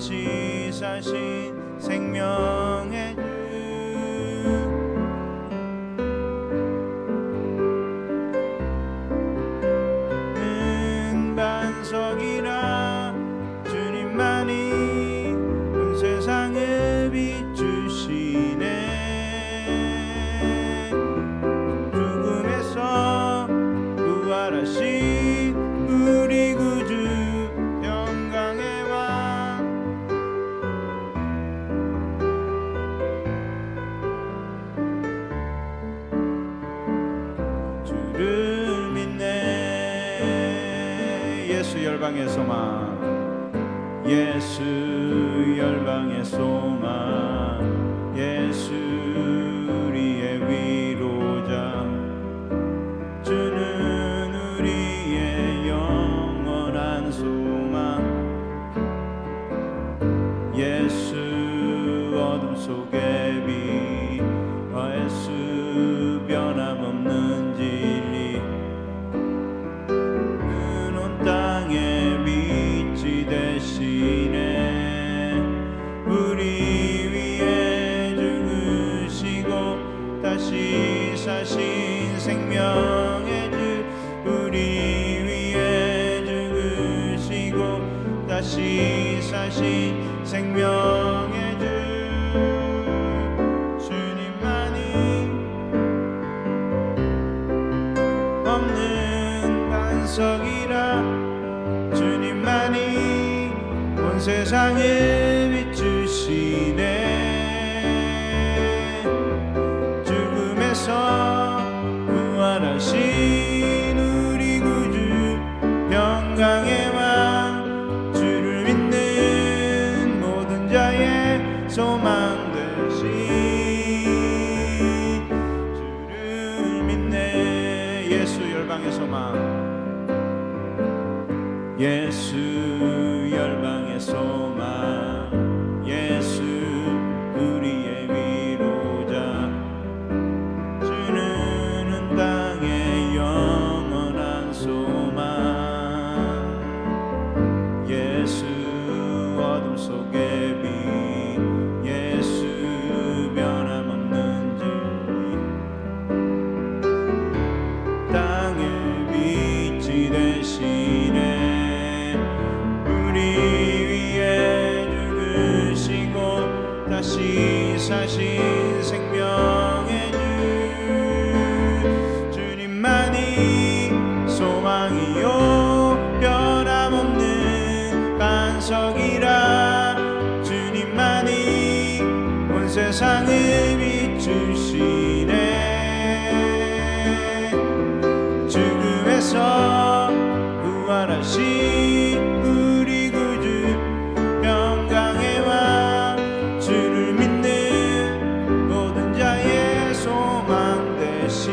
다시 사신 생명의 주 은 반석이라 주님만이 온 세상을 비추시네 죽음에서 부활하신 우리 구주 영광의 왕 주를 믿네 예수 열방의 소망 예수 열방의 소망 예수 우리의 위로자 주는 우리의 영원한 소망 예수 어둠 속의 빛 예수 변함없는 진리 온 땅에 빛이 되시네 우리 위에 죽으시고 다시 사신 생명의 주 우리 위에 죽으시고 다시 사신 생명의 주 주님만이 없는 반석이라 주님만이 온 세상을 비추시네 죽음에서 부활하신 우리 구주 영광의 왕 주를 믿는 모든 자의 소망 되신 주를 믿네 예수 열방의 소망 예수 열방의 소망 예수 우리의 위로자 주는 땅의 영원한 소망 예수 어둠 속의 빛 예수 변함없는 진리 땅의 빛이 되시네 다시 사신 생명의 주 주님만이 소망이요 변함없는 반석이라 주님만이 온 세상을 비추시네 죽음에서 부활하신 우리 구주 영광의 왕 주를 믿는 모든 자의 소망 되신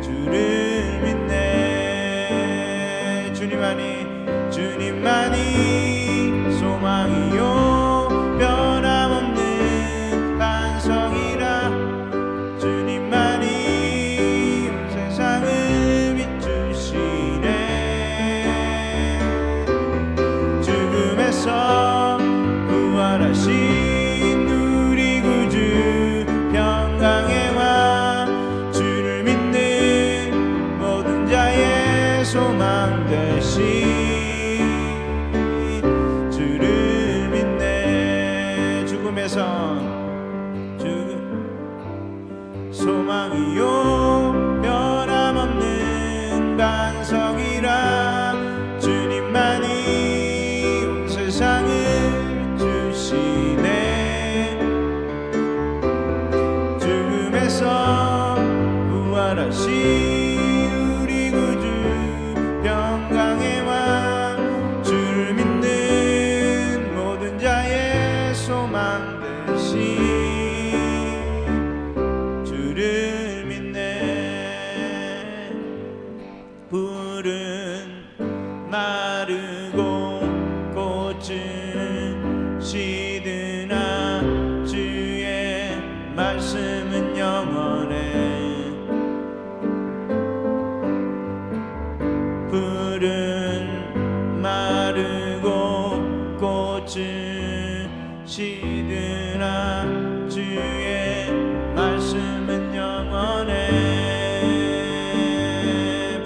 주를 믿네 주님만이 소망이요 변함없는 반석이라 주님만이 온 세상을 비추시네 죽음에서 부활하신 우리 구주 평강의 왕 주를 믿는 모든 자의 소망 되신 주를 믿네 죽음에서 소망이요 변함없는 반석이라 주님만이 온 세상을 주시네 죽음에서 부활하신 우리 구주 평강의 왕 주를 믿는 모든 자의 소망 되신 주를 믿네 푸른 마르고 꽃은 시드나 주의 말씀은 영원해 푸른 마르고 고치시드나 주의 말씀은 영원해.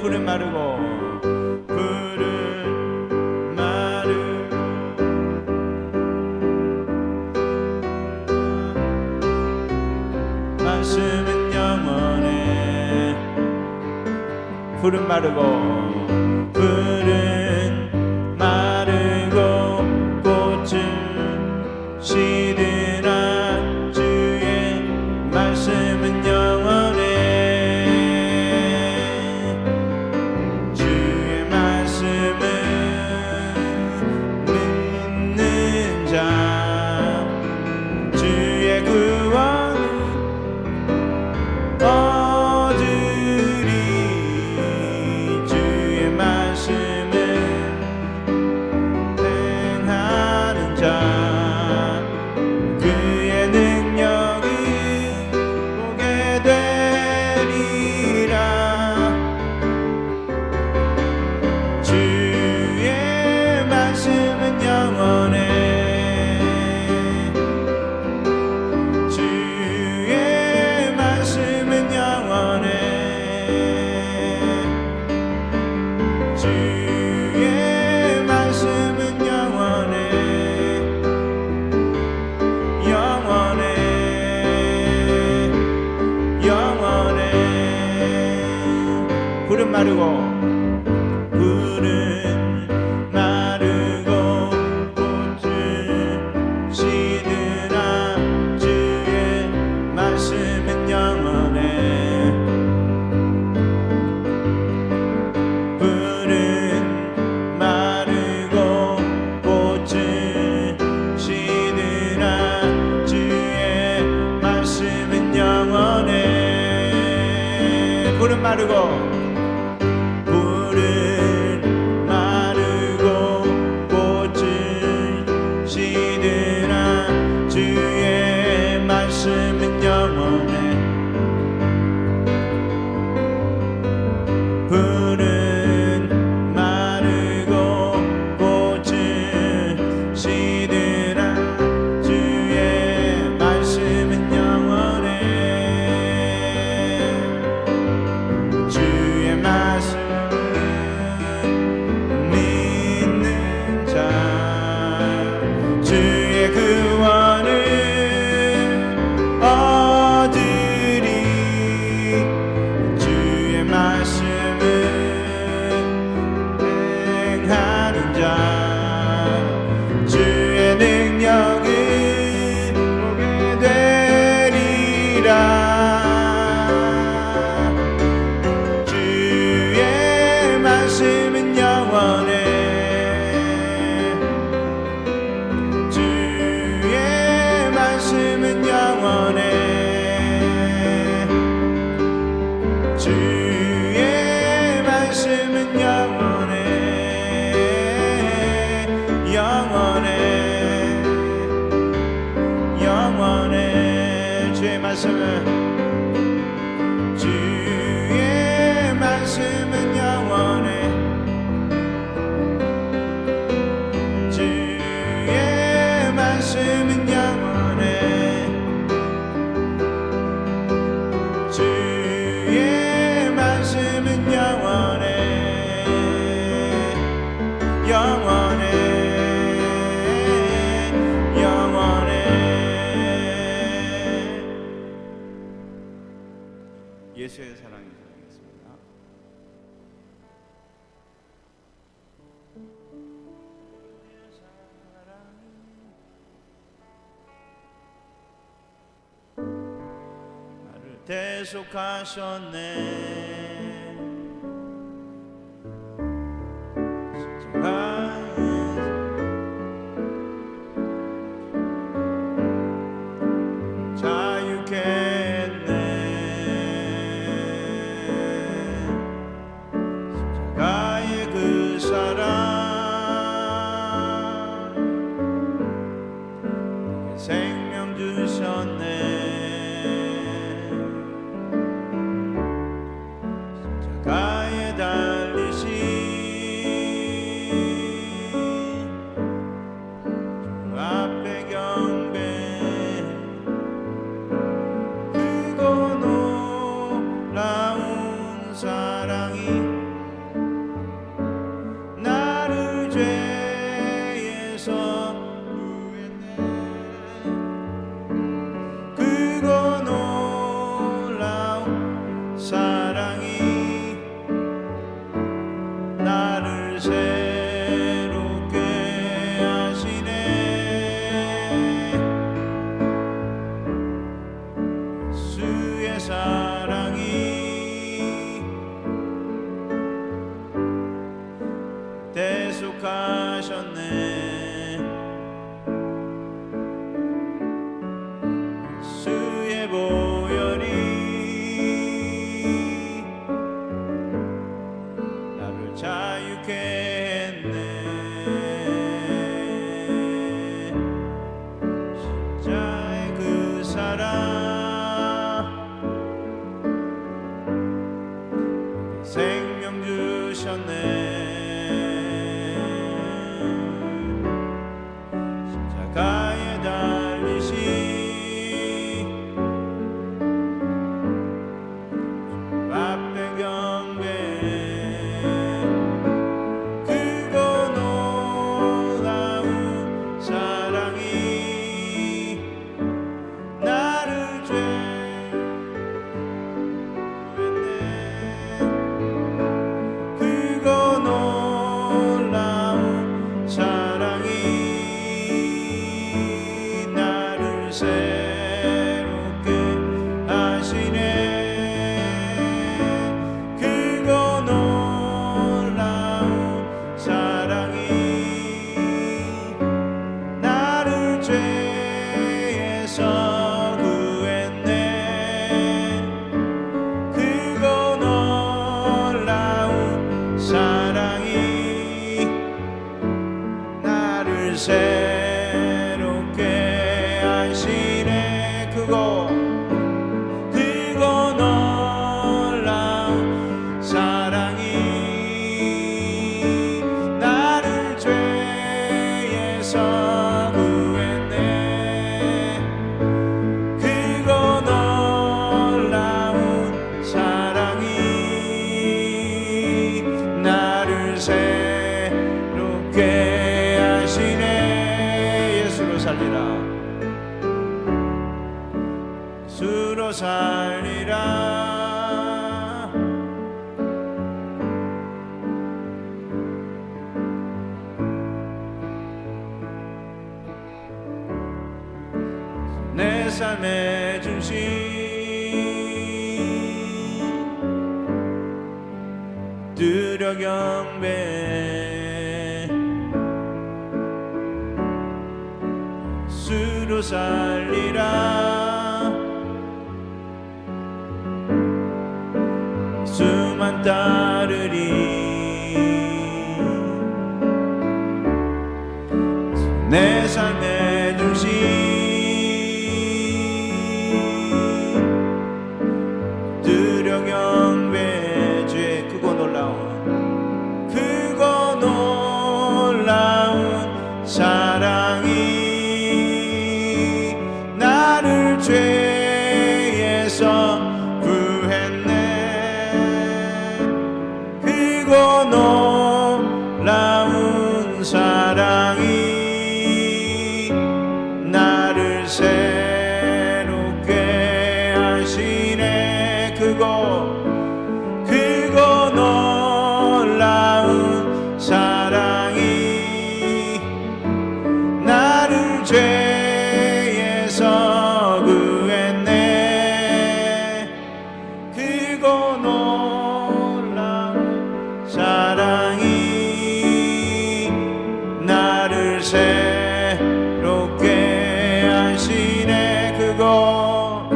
푸른 마르고 말씀은 영원해. 푸른 마르고 푸른 마르고 꽃은 시드나 주의 말씀은 영원해. 주의 말씀은 믿는 자 주의 구원 얻으리. 주의 말씀을 행하는 자 그의 능력을 보게 되리라. 주의 말씀은 영원해. 푸른 마르고 푸른 마르고 꽃을 시드나 주의 말씀은 영원해. 푸른 마르고 꽃을 시드나 주의 말씀은 영원해. 푸른 마르고 주의 말씀은 영원해. 푸른 마르고 꽃을 시드나 주의 말씀은 영원해. 주의 말씀은 믿는 자 주의 구원을 얻으리. 주의 말씀을 행하는 자 주의 능력을 보게 되리라. 주의 말씀은 영원해. 주의 말씀은 영원해. 주의 말씀은 영원해. 영원해. 영원해. 주의 말씀은 주의 말씀은 영원해. 주의 말씀은 영원해. 주의 말씀은 영원해. 영원해. 영원해. 예수의 사랑이 사랑했습니다. 나를 대속하셨네. 십자가의 그 사랑 내게 생명 주셨네. 죄에서 구했네. 그거 놀라운 사랑이 나를 새롭게 하시네. 그거 놀라운 사랑이 나를 죄에서 구했네. 그거 놀라운 사랑이 나를 새롭게 하시네. 예수로 살리라. 예수로 살리라. 내 삶의 중심 드려 경배. 예수로 살리라. 예수만 따르리. 내 삶의 중심 경배. 주의 크고 놀라운 사랑이 나를 죄에서 구했네. 크고 놀라운 사랑이 나를 새롭게 하시네. 그거 놀라운 사랑이 나를 죄에서 구했네. 그거 놀라운 사랑이 나를 새롭게 하시네. 그거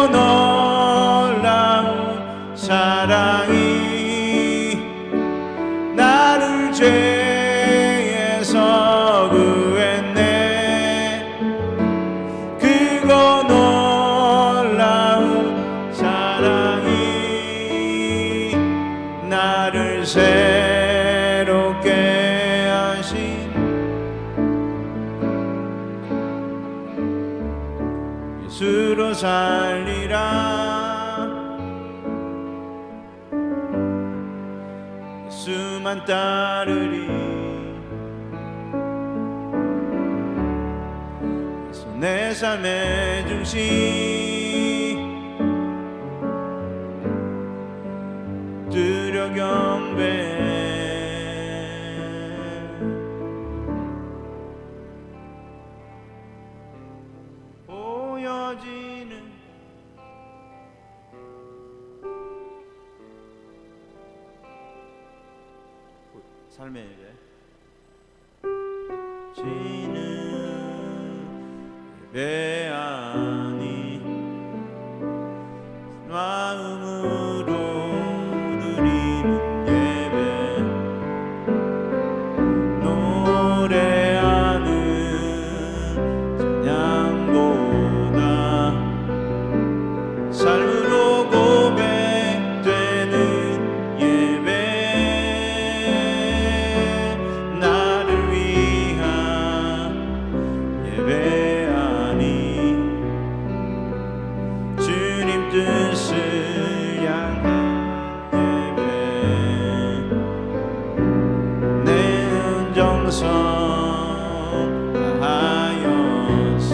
놀라운 사랑이 나를 죄에서 구했네. 그거 놀라운 사랑이 나를 새롭게 하신 예수로 살리라. 예수만 따르리. 예수 내 삶의 중심 드려 경배. 보여지는 삶의 예배. 지는 예배 아니 마음으로 드리는 예배. 노래하는 찬양보다 삶으로 고백되는 예배. 나를 위한 예배 아니 주님 뜻을 향한 예배. 내 은정성 다하여서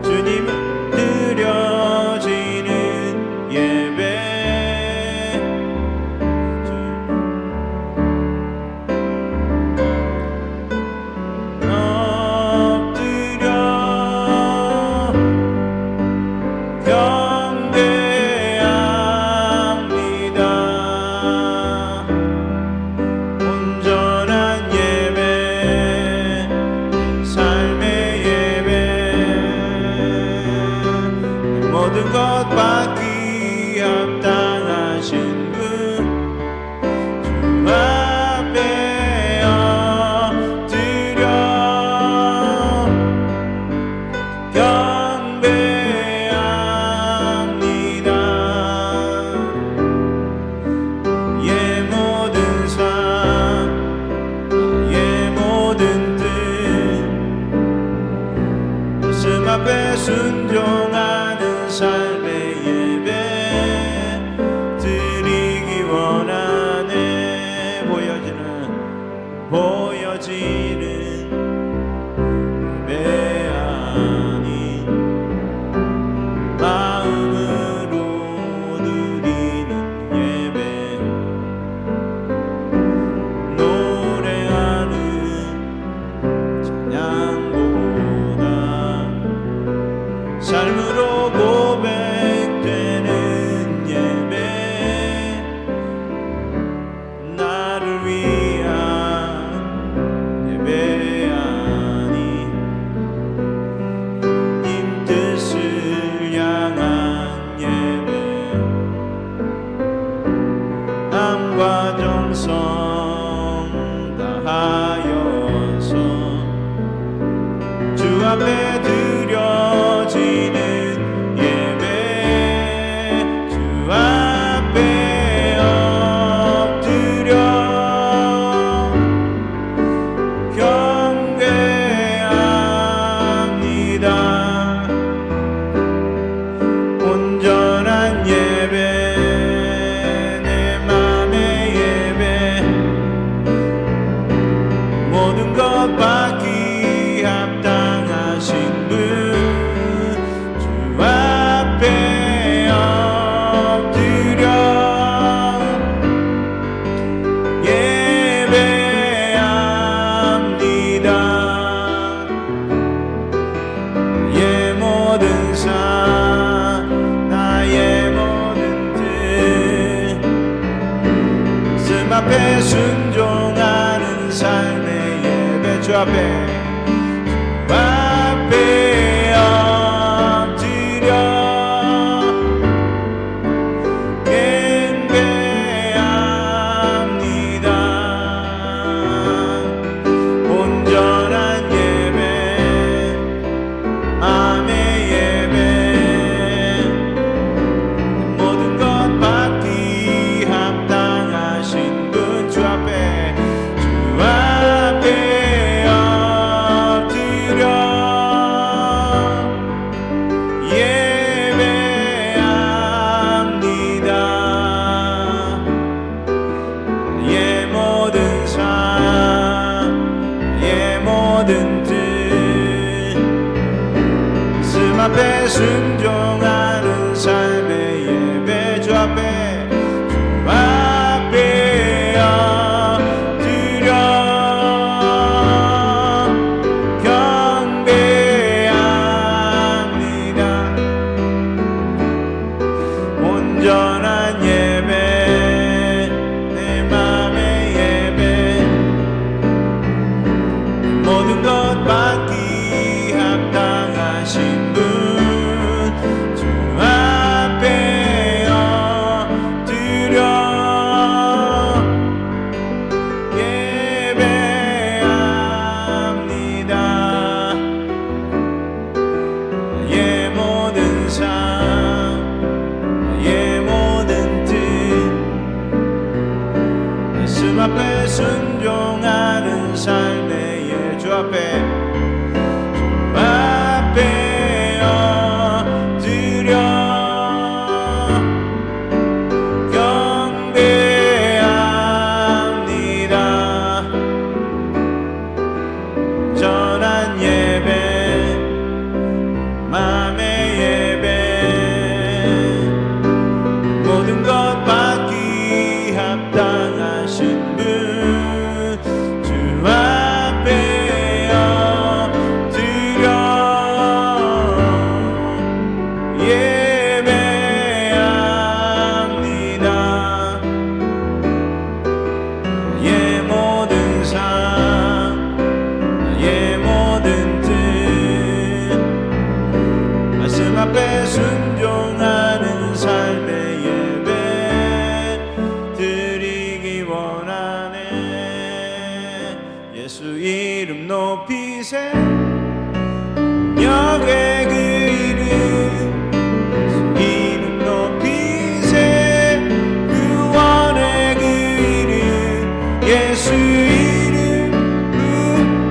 주님을 드려지는 예배. 엎드려 경배합니다. 온전한 예배 보여지는 예배 아닌 마음으로 드리는 예배, 노래하는 찬양보다 삶으로 고백되는 예배, 나를 위한 예배 아니 님 뜻을 향한 예배, 남과 정성 다하여서 주 앞에 드려지는 예배, 주 앞에 엎드려 경배합니다. 온전한 예배, 내 맘의 예배, 모든 것 받기 합당하신 분, 주 앞에 엎드려 예배합니다. 예 모든 삶, 나의 모든 뜻, 씀 앞에 순종하는 삶의 예배, 주 앞에 엎드려 경배합니다. 온전한 예배, 마음의 예배, 모든 것 받기 합당하신 분, 주 앞에 엎드려 예배합니다. 예 모든 삶, 예 모든 뜻, 씀 앞에 순종하는 삶의 예배, 주 앞에 엎드려 경배합니다. 온전한 예배, 내 맘의 예배, 모든 것 받기 합당하신 분, 주 앞에 엎드려 예배합니다. 예 모든 삶, 예 모든 뜻, 씀 앞에 순종하는 삶의 예, 주 앞에 엎드려 경배합니다. 전한 예배, 맘의 예배, 모든 것 받기 합당하신 분, 주 앞에 엎드려 예배합니다. 예 모든 삶, 예 모든 뜻, 말씀 앞에 순종하는 삶의 예배 드리기 원하네. 예수 이름 높이세, 영의 그 이름, 예수 이름 높이세, 구원의 그 이름, 예수 이름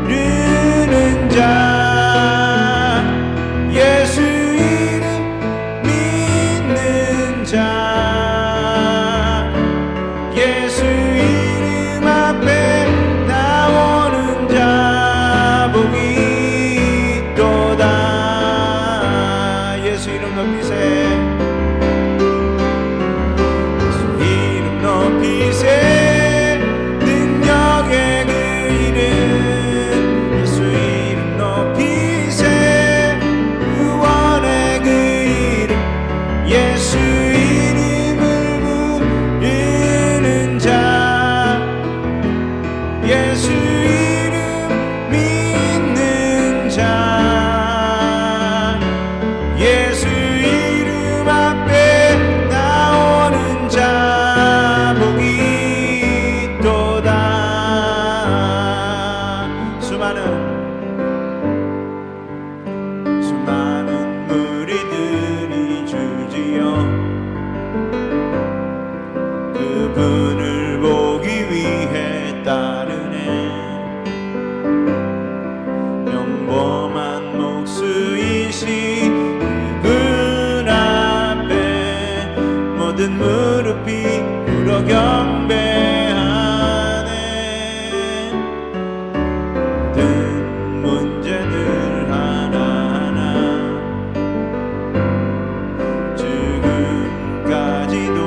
부르는 자, 예수 이름 믿는 자, 예수 이름 앞에 나와 예수 이름 믿는 자 예수 이름 앞에 나오는 자 복이 있도다. 수많은 무리들이 주지요 그분을 보기 위해 따르네. 평범한 목수이신 그분 앞에 모든 무릎이 꿇어 경배하네. 모든 문제들 하나하나 지금까지도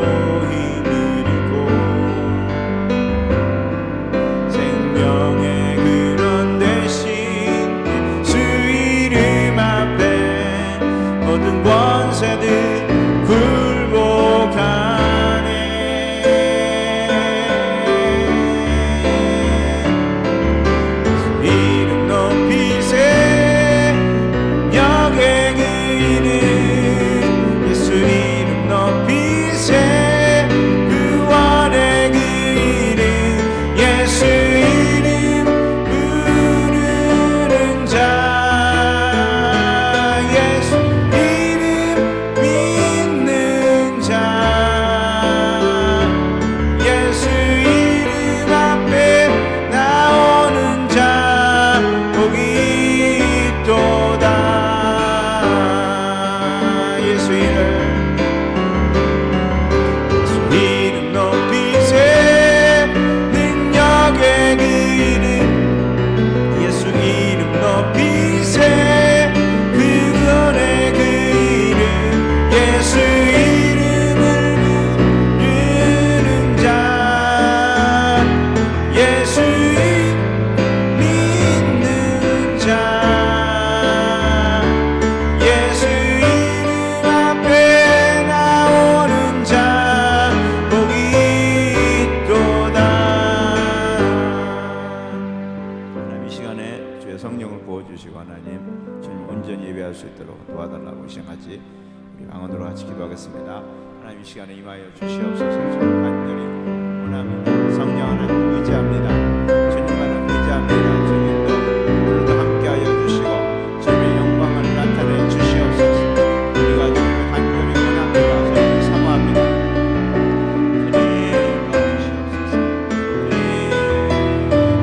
힘을 잃고 생명의 근원 대신 예수 이름 앞에 모든 권세들 굴복하네. 이름 높이세 능력의 그 이름 예수 이름 높이세 구원의 그 이름 예수 이름 부르는 자 예수 이름 믿는 자 예수 이름 앞에 나오는 자 복이 있도다. 예수 이름 높이세 능력의 그 이름 예수 이름 높이세 그분의 그 이름 예수 이름을 부르는 자 예수 이름 믿는 자 예수 이름 앞에 나오는 자 복이 있도다. 하나님 이 시간에 주의 성령을 부어주시고 하나님 주님 온전히 예배할 수 있도록 도와달라고 시작하지 우리 방언으로 같이 기도하겠습니다. 하나님 이 시간에 임하여 주시옵소서. 저는 간절히 원합니다. 성령 하나님 의지합니다. 주님만을 의지합니다. 주님도 오늘도 함께하여 주시고 주님의 영광을 나타내 주시옵소서. 우리가 주님을 간절히 원합니다. 저희를 사모합니다. 주님 도와주시옵소서. 주님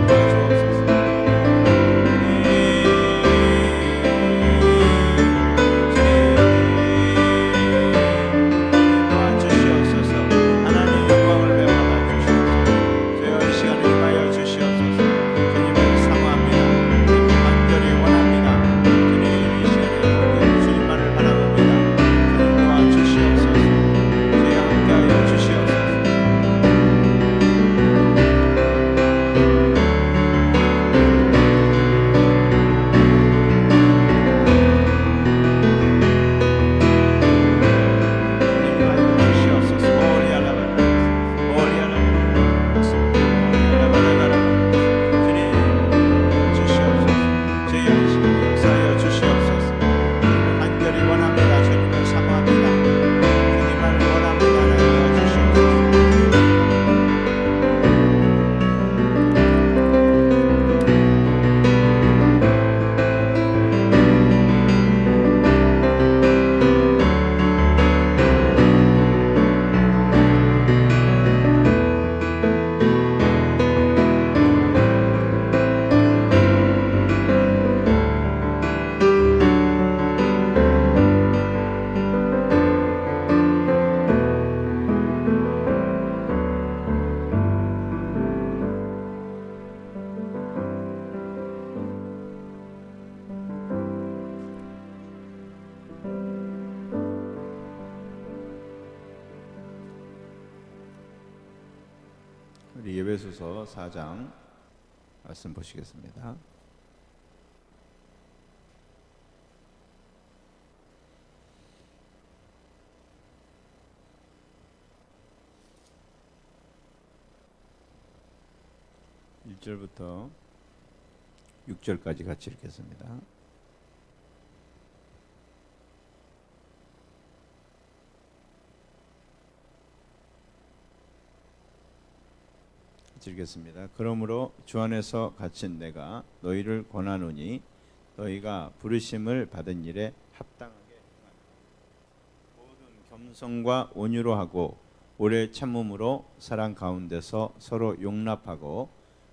도와주옵소서. 도와주시옵소서. 하나님 영광을 베풀어 주시옵소서. 저희가 이 시간에 임하여 주시옵소서. 주님을 사모합니다. 주님 간절히 원합니다. 주님 이 시간에 주님만을 바라봅니다. 주님 도와주시옵소서. 저희와 함께하여 주시옵소서. 우리 예배소서 4장 말씀 보시겠습니다. 1절부터 6절까지 같이 읽겠습니다. 읽겠습니다. 그러므로 주 안에서 갇힌 내가 너희를 권하노니 너희가 부르심을 받은 일에 합당하게 모든 겸손과 온유로 하고 오래 참음으로 사랑 가운데서 서로 용납하고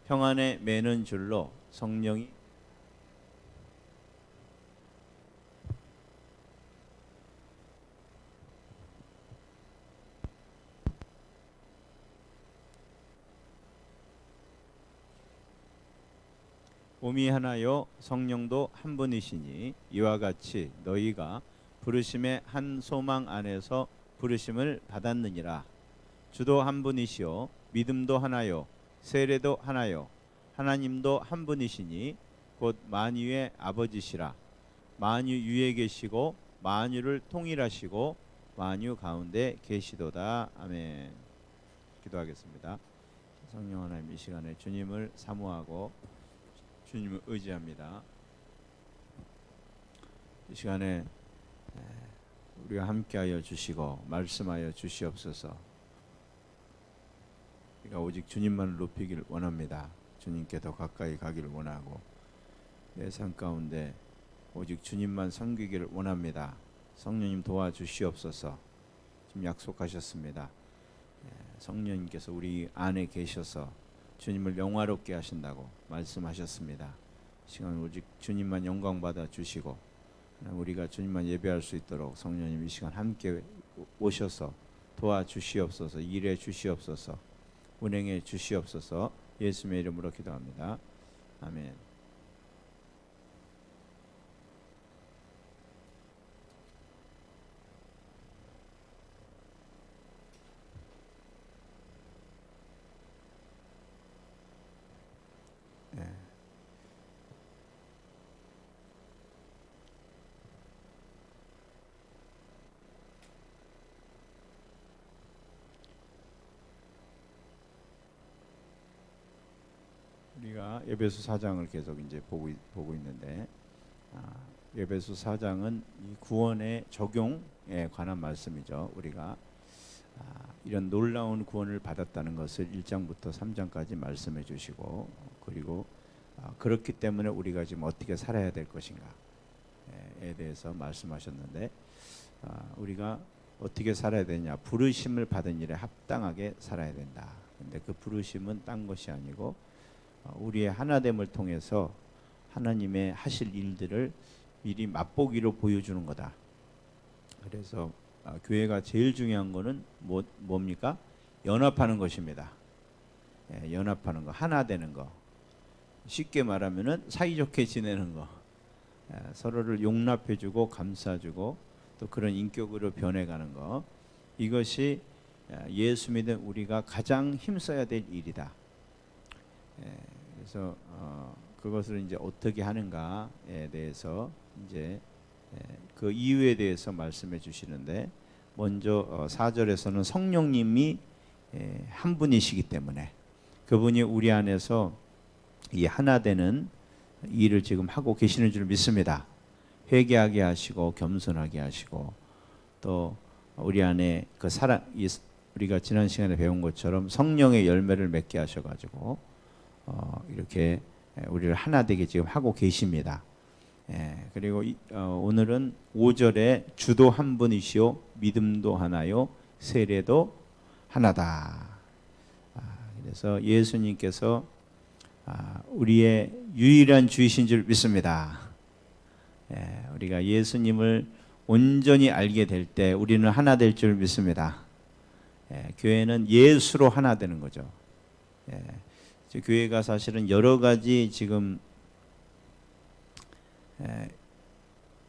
평안에 매는 줄로 성령이 몸이 하나요 성령도 한 분이시니 이와 같이 너희가 부르심의 한 소망 안에서 부르심을 받았느니라. 주도 한 분이시요 믿음도 하나요 세례도 하나요 하나님도 한 분이시니 곧 만유의 아버지시라. 만유 위에 계시고 만유를 통일하시고 만유 가운데 계시도다. 아멘. 기도하겠습니다. 성령 하나님, 이 시간에 주님을 사모하고 주님을 의지합니다. 이 시간에 우리가 함께하여 주시고 말씀하여 주시옵소서. 우리가 오직 주님만을 높이기를 원합니다. 주님께 더 가까이 가기를 원하고 내 삶 가운데 오직 주님만 섬기기를 원합니다. 성령님 도와주시옵소서. 지금 약속하셨습니다. 성령님께서 우리 안에 계셔서 주님을 영화롭게 하신다고 말씀하셨습니다. 시간 오직 주님만 영광 받아 주시고 우리가 주님만 예배할 수 있도록 성령님 이 시간 함께 오셔서 도와주시옵소서. 일해 주시옵소서. 운행해 주시옵소서. 예수님의 이름으로 기도합니다. 아멘. 우리가 에베소 4장을 계속 이제 보고 있는데 에베소 4장은 이 구원의 적용에 관한 말씀이죠. 우리가 이런 놀라운 구원을 받았다는 것을 1장부터 3장까지 말씀해 주시고 그리고 그렇기 때문에 우리가 지금 어떻게 살아야 될 것인가에 대해서 말씀하셨는데 우리가 어떻게 살아야 되냐, 부르심을 받은 일에 합당하게 살아야 된다. 근데 그 부르심은 딴 것이 아니고 우리의 하나됨을 통해서 하나님의 하실 일들을 미리 맛보기로 보여주는 거다. 그래서 교회가 제일 중요한 거는 뭡니까? 연합하는 것입니다. 연합하는 거, 하나 되는 거. 쉽게 말하면은 사이좋게 지내는 거. 서로를 용납해주고 감싸주고 또 그런 인격으로 변해가는 거. 이것이 예수 믿는 우리가 가장 힘써야 될 일이다. 그래서 그것을 이제 어떻게 하는가에 대해서 이제 그 이유에 대해서 말씀해 주시는데 먼저 4절에서는 성령님이 한 분이시기 때문에 그분이 우리 안에서 이 하나 되는 일을 지금 하고 계시는 줄 믿습니다. 회개하게 하시고 겸손하게 하시고 또 우리 안에 그 사랑, 우리가 지난 시간에 배운 것처럼 성령의 열매를 맺게 하셔가지고 이렇게 우리를 하나 되게 지금 하고 계십니다. 그리고 오늘은 5절에 주도 한 분이시요 믿음도 하나요 세례도 하나다. 그래서 예수님께서 우리의 유일한 주이신 줄 믿습니다. 우리가 예수님을 온전히 알게 될 때 우리는 하나 될 줄 믿습니다. 교회는 예수로 하나 되는 거죠. 교회가 사실은 여러 가지 지금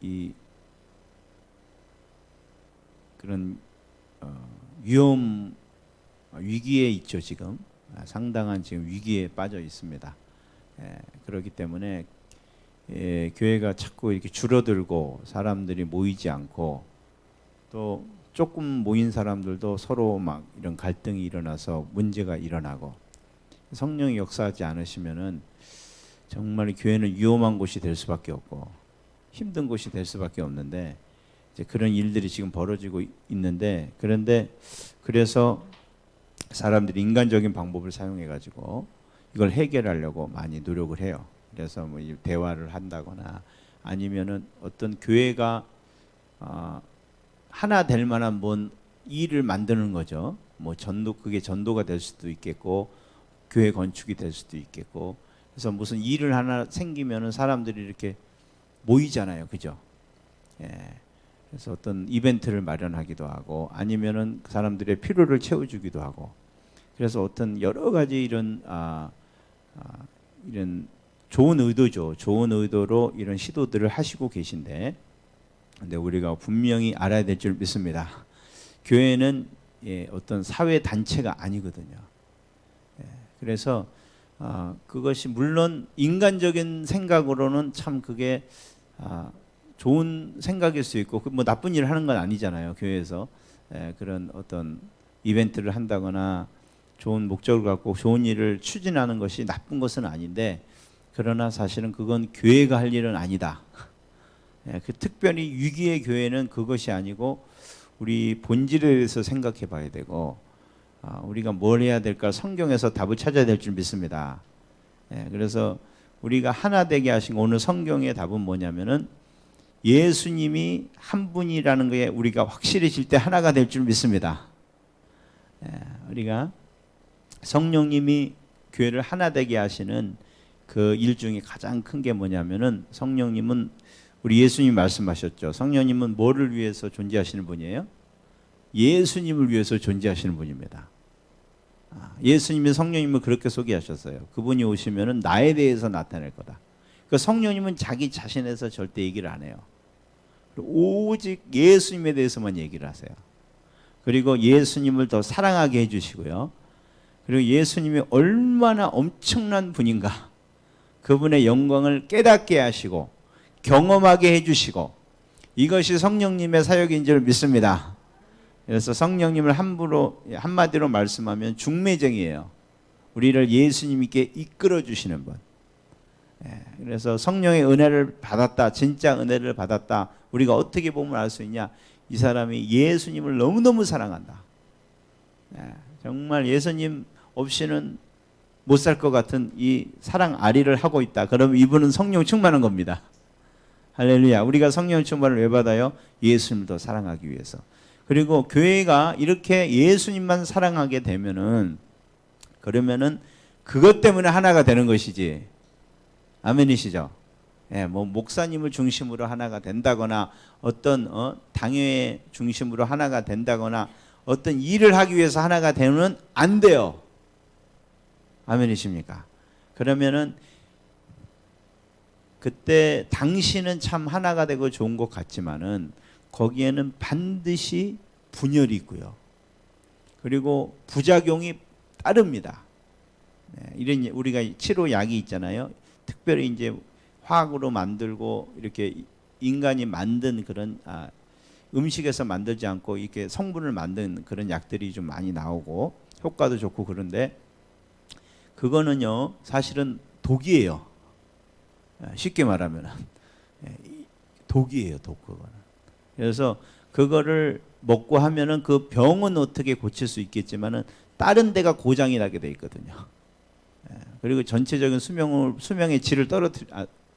이 그런 위기에 있죠. 지금 상당한 지금 위기에 빠져 있습니다. 그렇기 때문에 교회가 자꾸 이렇게 줄어들고 사람들이 모이지 않고 또 조금 모인 사람들도 서로 막 이런 갈등이 일어나서 문제가 일어나고 성령이 역사하지 않으시면은 정말 교회는 위험한 곳이 될 수밖에 없고 힘든 곳이 될 수밖에 없는데 이제 그런 일들이 지금 벌어지고 있는데 그런데 그래서 사람들이 인간적인 방법을 사용해 가지고 이걸 해결하려고 많이 노력을 해요. 그래서 뭐 대화를 한다거나 아니면은 어떤 교회가 하나 될 만한 뭔 일을 만드는 거죠. 뭐 그게 전도가 될 수도 있겠고 교회 건축이 될 수도 있겠고 그래서 무슨 일을 하나 생기면은 사람들이 이렇게 모이잖아요, 그죠? 예. 그래서 어떤 이벤트를 마련하기도 하고 아니면은 사람들의 필요를 채워주기도 하고 그래서 어떤 여러 가지 이런 이런 좋은 의도죠. 좋은 의도로 이런 시도들을 하시고 계신데, 근데 우리가 분명히 알아야 될 줄 믿습니다. 교회는 어떤 사회 단체가 아니거든요. 그래서 그것이 물론 인간적인 생각으로는 참 그게 좋은 생각일 수 있고 뭐 나쁜 일을 하는 건 아니잖아요. 교회에서 그런 어떤 이벤트를 한다거나 좋은 목적을 갖고 좋은 일을 추진하는 것이 나쁜 것은 아닌데 그러나 사실은 그건 교회가 할 일은 아니다. 그 특별히 위기의 교회는 그것이 아니고 우리 본질에 대해서 생각해 봐야 되고 우리가 뭘 해야 될까 성경에서 답을 찾아야 될 줄 믿습니다. 그래서 우리가 하나 되게 하신 오늘 성경의 답은 뭐냐면은 예수님이 한 분이라는 것에 우리가 확실해질 때 하나가 될 줄 믿습니다. 우리가 성령님이 교회를 하나 되게 하시는 그 일 중에 가장 큰 게 뭐냐면은 성령님은 우리 예수님이 말씀하셨죠. 성령님은 뭐를 위해서 존재하시는 분이에요? 예수님을 위해서 존재하시는 분입니다. 예수님이 성령님을 그렇게 소개하셨어요. 그분이 오시면은 나에 대해서 나타낼 거다. 그 성령님은 자기 자신에서 절대 얘기를 안 해요. 오직 예수님에 대해서만 얘기를 하세요. 그리고 예수님을 더 사랑하게 해주시고요. 그리고 예수님이 얼마나 엄청난 분인가 그분의 영광을 깨닫게 하시고 경험하게 해주시고 이것이 성령님의 사역인 줄 믿습니다. 그래서 성령님을 한마디로 말씀하면 중매쟁이에요. 우리를 예수님께 이끌어 주시는 분. 그래서 성령의 은혜를 받았다, 진짜 은혜를 받았다. 우리가 어떻게 보면 알 수 있냐? 이 사람이 예수님을 너무너무 사랑한다. 정말 예수님 없이는 못 살 것 같은 이 사랑 아리를 하고 있다. 그럼 이분은 성령 충만한 겁니다. 할렐루야. 우리가 성령 충만을 왜 받아요? 예수님을 더 사랑하기 위해서. 그리고 교회가 이렇게 예수님만 사랑하게 되면은 그러면은 그것 때문에 하나가 되는 것이지. 아멘이시죠? 뭐 목사님을 중심으로 하나가 된다거나 어떤 당회 중심으로 하나가 된다거나 어떤 일을 하기 위해서 하나가 되면 안 돼요. 아멘이십니까? 그러면은 그때 당신은 참 하나가 되고 좋은 것 같지만은 거기에는 반드시 분열이 있고요. 그리고 부작용이 따릅니다. 이런 우리가 치료약이 있잖아요. 특별히 이제 화학으로 만들고 이렇게 인간이 만든 그런 음식에서 만들지 않고 이렇게 성분을 만든 그런 약들이 좀 많이 나오고 효과도 좋고 그런데 그거는요 사실은 독이에요. 쉽게 말하면 독이에요, 독 그거는. 그래서 그거를 먹고 하면은 그 병은 어떻게 고칠 수 있겠지만은 다른 데가 고장이 나게 돼 있거든요. 그리고 전체적인 수명의 질을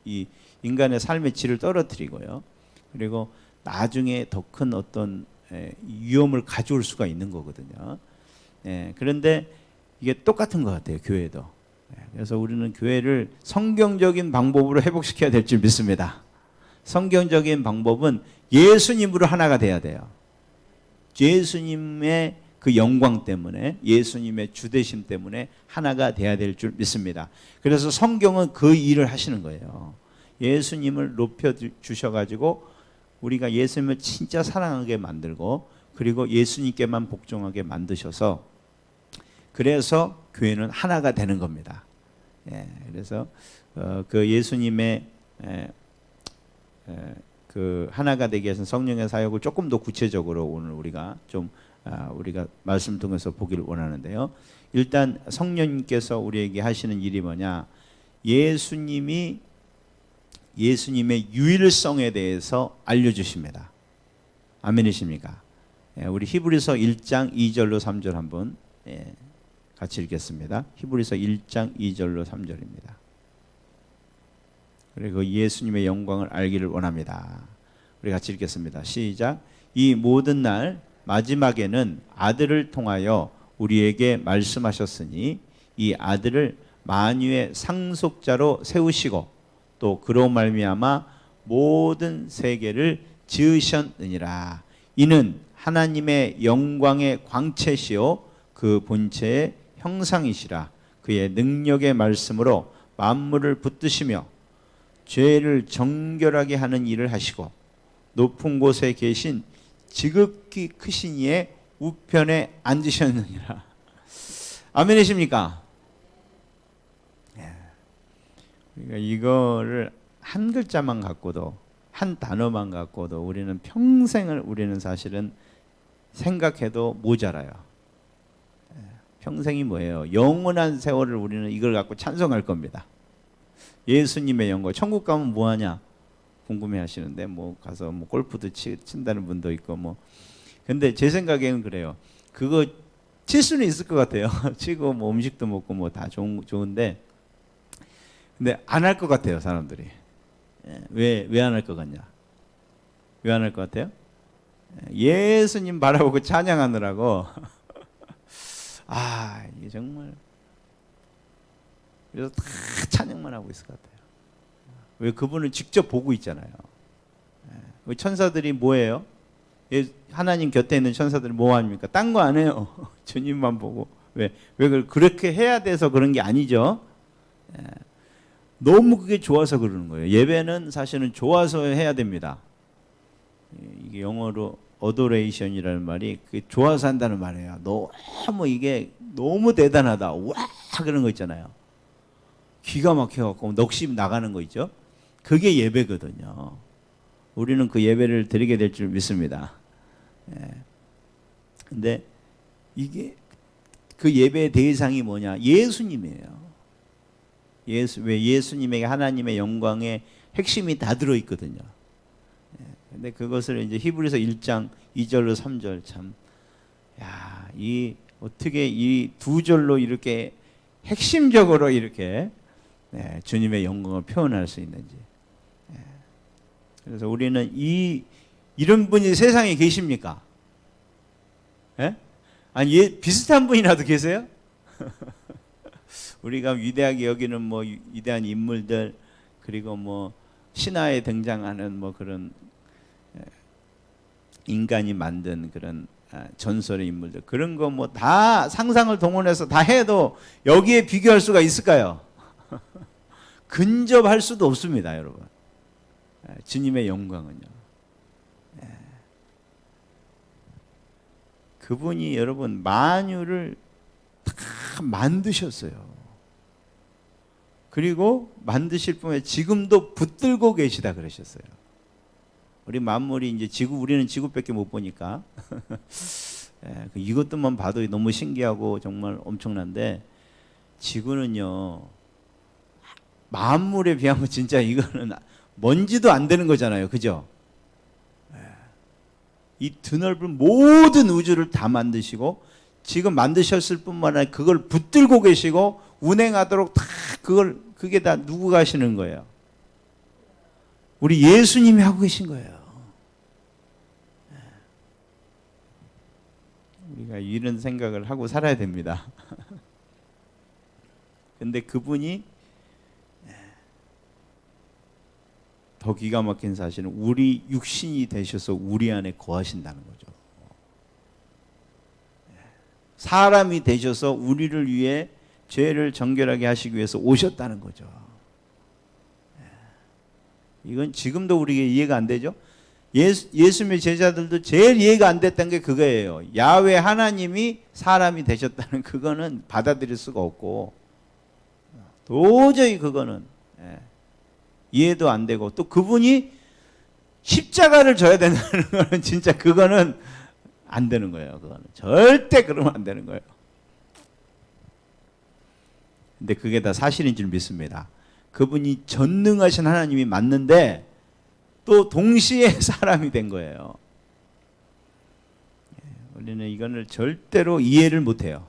이 인간의 삶의 질을 떨어뜨리고요. 그리고 나중에 더 큰 어떤 위험을 가져올 수가 있는 거거든요. 그런데 이게 똑같은 것 같아요, 교회도. 그래서 우리는 교회를 성경적인 방법으로 회복시켜야 될 줄 믿습니다. 성경적인 방법은 예수님으로 하나가 돼야 돼요. 예수님의 그 영광 때문에 예수님의 주되심 때문에 하나가 돼야 될 줄 믿습니다. 그래서 성경은 그 일을 하시는 거예요. 예수님을 높여 주셔가지고 우리가 예수님을 진짜 사랑하게 만들고 그리고 예수님께만 복종하게 만드셔서 그래서 교회는 하나가 되는 겁니다. 그래서 그 예수님의 그 하나가 되기 위해서 성령의 사역을 조금 더 구체적으로 오늘 우리가 좀 우리가 말씀 통해서 보기를 원하는데요. 일단 성령님께서 우리에게 하시는 일이 뭐냐? 예수님의 유일성에 대해서 알려주십니다. 아멘이십니까? 우리 히브리서 1장 2절로 3절 한번 같이 읽겠습니다. 히브리서 1장 2절로 3절입니다. 그리고 예수님의 영광을 알기를 원합니다. 우리 같이 읽겠습니다. 시작. 이 모든 날 마지막에는 아들을 통하여 우리에게 말씀하셨으니 이 아들을 만유의 상속자로 세우시고 또 그로 말미암아 모든 세계를 지으셨느니라. 이는 하나님의 영광의 광채시요 그 본체의 형상이시라. 그의 능력의 말씀으로 만물을 붙드시며 죄를 정결하게 하는 일을 하시고 높은 곳에 계신 지극히 크신 이의 우편에 앉으셨느니라. 아멘이십니까? 그러니까 이거를 한 글자만 갖고도, 한 단어만 갖고도 우리는 평생을 우리는 사실은 생각해도 모자라요. 평생이 뭐예요? 영원한 세월을 우리는 이걸 갖고 찬송할 겁니다. 예수님의 영광. 천국 가면 뭐 하냐? 궁금해 하시는데 뭐 가서 뭐 골프도 친다는 분도 있고 뭐. 근데 제 생각에는 그래요. 그거 칠 수는 있을 것 같아요. 치고 뭐 음식도 먹고 뭐 다 좋은데 근데 안 할 것 같아요, 사람들이. 왜 안 할 것 같냐? 왜 안 할 것 같아요? 예수님 바라보고 찬양하느라고 이게 정말 그래서 다 찬양만 하고 있을 것 같아요. 왜? 그분을 직접 보고 있잖아요. 천사들이 뭐예요? 하나님 곁에 있는 천사들이 뭐 합니까? 딴 거 안 해요. 주님만 보고. 왜 그렇게 해야 돼서 그런 게 아니죠. 너무 그게 좋아서 그러는 거예요. 예배는 사실은 좋아서 해야 됩니다. 이게 영어로 어도레이션이라는 말이 그게 좋아서 한다는 말이에요. 너무 이게 너무 대단하다. 와 그런 거 있잖아요. 기가 막혀갖고 넋이 나가는 거 있죠. 그게 예배거든요. 우리는 그 예배를 드리게 될 줄 믿습니다. 근데 이게 그 예배의 대상이 뭐냐? 예수님이에요. 왜 예수님에게 하나님의 영광의 핵심이 다 들어 있거든요. 근데 그것을 이제 히브리서 1장 2절로 3절 참, 어떻게 이 두 절로 이렇게 핵심적으로 이렇게 주님의 영광을 표현할 수 있는지. 그래서 우리는 이런 분이 세상에 계십니까? 아니 비슷한 분이라도 계세요? 우리가 위대하게 여기는 뭐 위대한 인물들 그리고 뭐 신화에 등장하는 뭐 그런 인간이 만든 그런 전설의 인물들 그런 거 뭐 다 상상을 동원해서 다 해도 여기에 비교할 수가 있을까요? 근접할 수도 없습니다, 여러분. 주님의 영광은요. 그분이 여러분 만유를 다 만드셨어요. 그리고 만드실 분에 지금도 붙들고 계시다 그러셨어요. 우리 만물이 이제 우리는 지구밖에 못 보니까 이것도만 봐도 너무 신기하고 정말 엄청난데 지구는요 만물에 비하면 진짜 이거는 먼지도 안 되는 거잖아요, 그죠? 이 드넓은 모든 우주를 다 만드시고 지금 만드셨을 뿐만 아니라 그걸 붙들고 계시고 운행하도록 다 그게 다 누구가 하시는 거예요? 우리 예수님이 하고 계신 거예요. 우리가 이런 생각을 하고 살아야 됩니다. 근데 그분이 더 기가 막힌 사실은 우리 육신이 되셔서 우리 안에 거하신다는 거죠. 사람이 되셔서 우리를 위해 죄를 정결하게 하시기 위해서 오셨다는 거죠. 이건 지금도 우리에게 이해가 안 되죠. 예수님의 제자들도 제일 이해가 안 됐던 게 그거예요. 야훼 하나님이 사람이 되셨다는 그거는 받아들일 수가 없고 도저히 그거는 이해도 안 되고 또 그분이 십자가를 져야 된다는 거는 진짜 그거는 안 되는 거예요. 그거는 절대 그러면 안 되는 거예요. 근데 그게 다 사실인 줄 믿습니다. 그분이 전능하신 하나님이 맞는데 또 동시에 사람이 된 거예요. 우리는 이거를 절대로 이해를 못해요.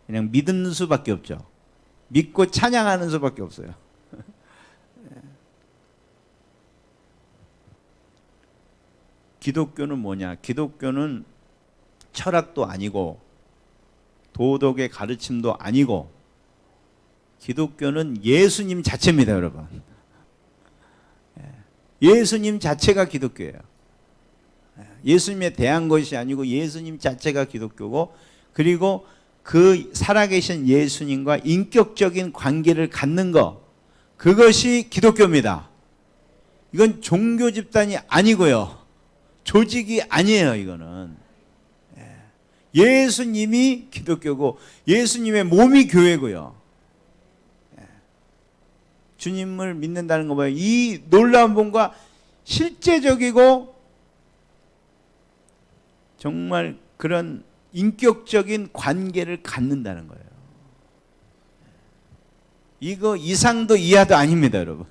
그냥 믿는 수밖에 없죠. 믿고 찬양하는 수밖에 없어요. 기독교는 뭐냐? 기독교는 철학도 아니고 도덕의 가르침도 아니고 기독교는 예수님 자체입니다, 여러분. 예수님 자체가 기독교예요. 예수님에 대한 것이 아니고 예수님 자체가 기독교고, 그리고 그 살아계신 예수님과 인격적인 관계를 갖는 것, 그것이 기독교입니다. 이건 종교 집단이 아니고요, 조직이 아니에요. 이거는 예수님이 기독교고 예수님의 몸이 교회고요. 주님을 믿는다는 거 봐요. 이 놀라운 분과 실제적이고 정말 그런 인격적인 관계를 갖는다는 거예요. 이거 이상도 이하도 아닙니다, 여러분.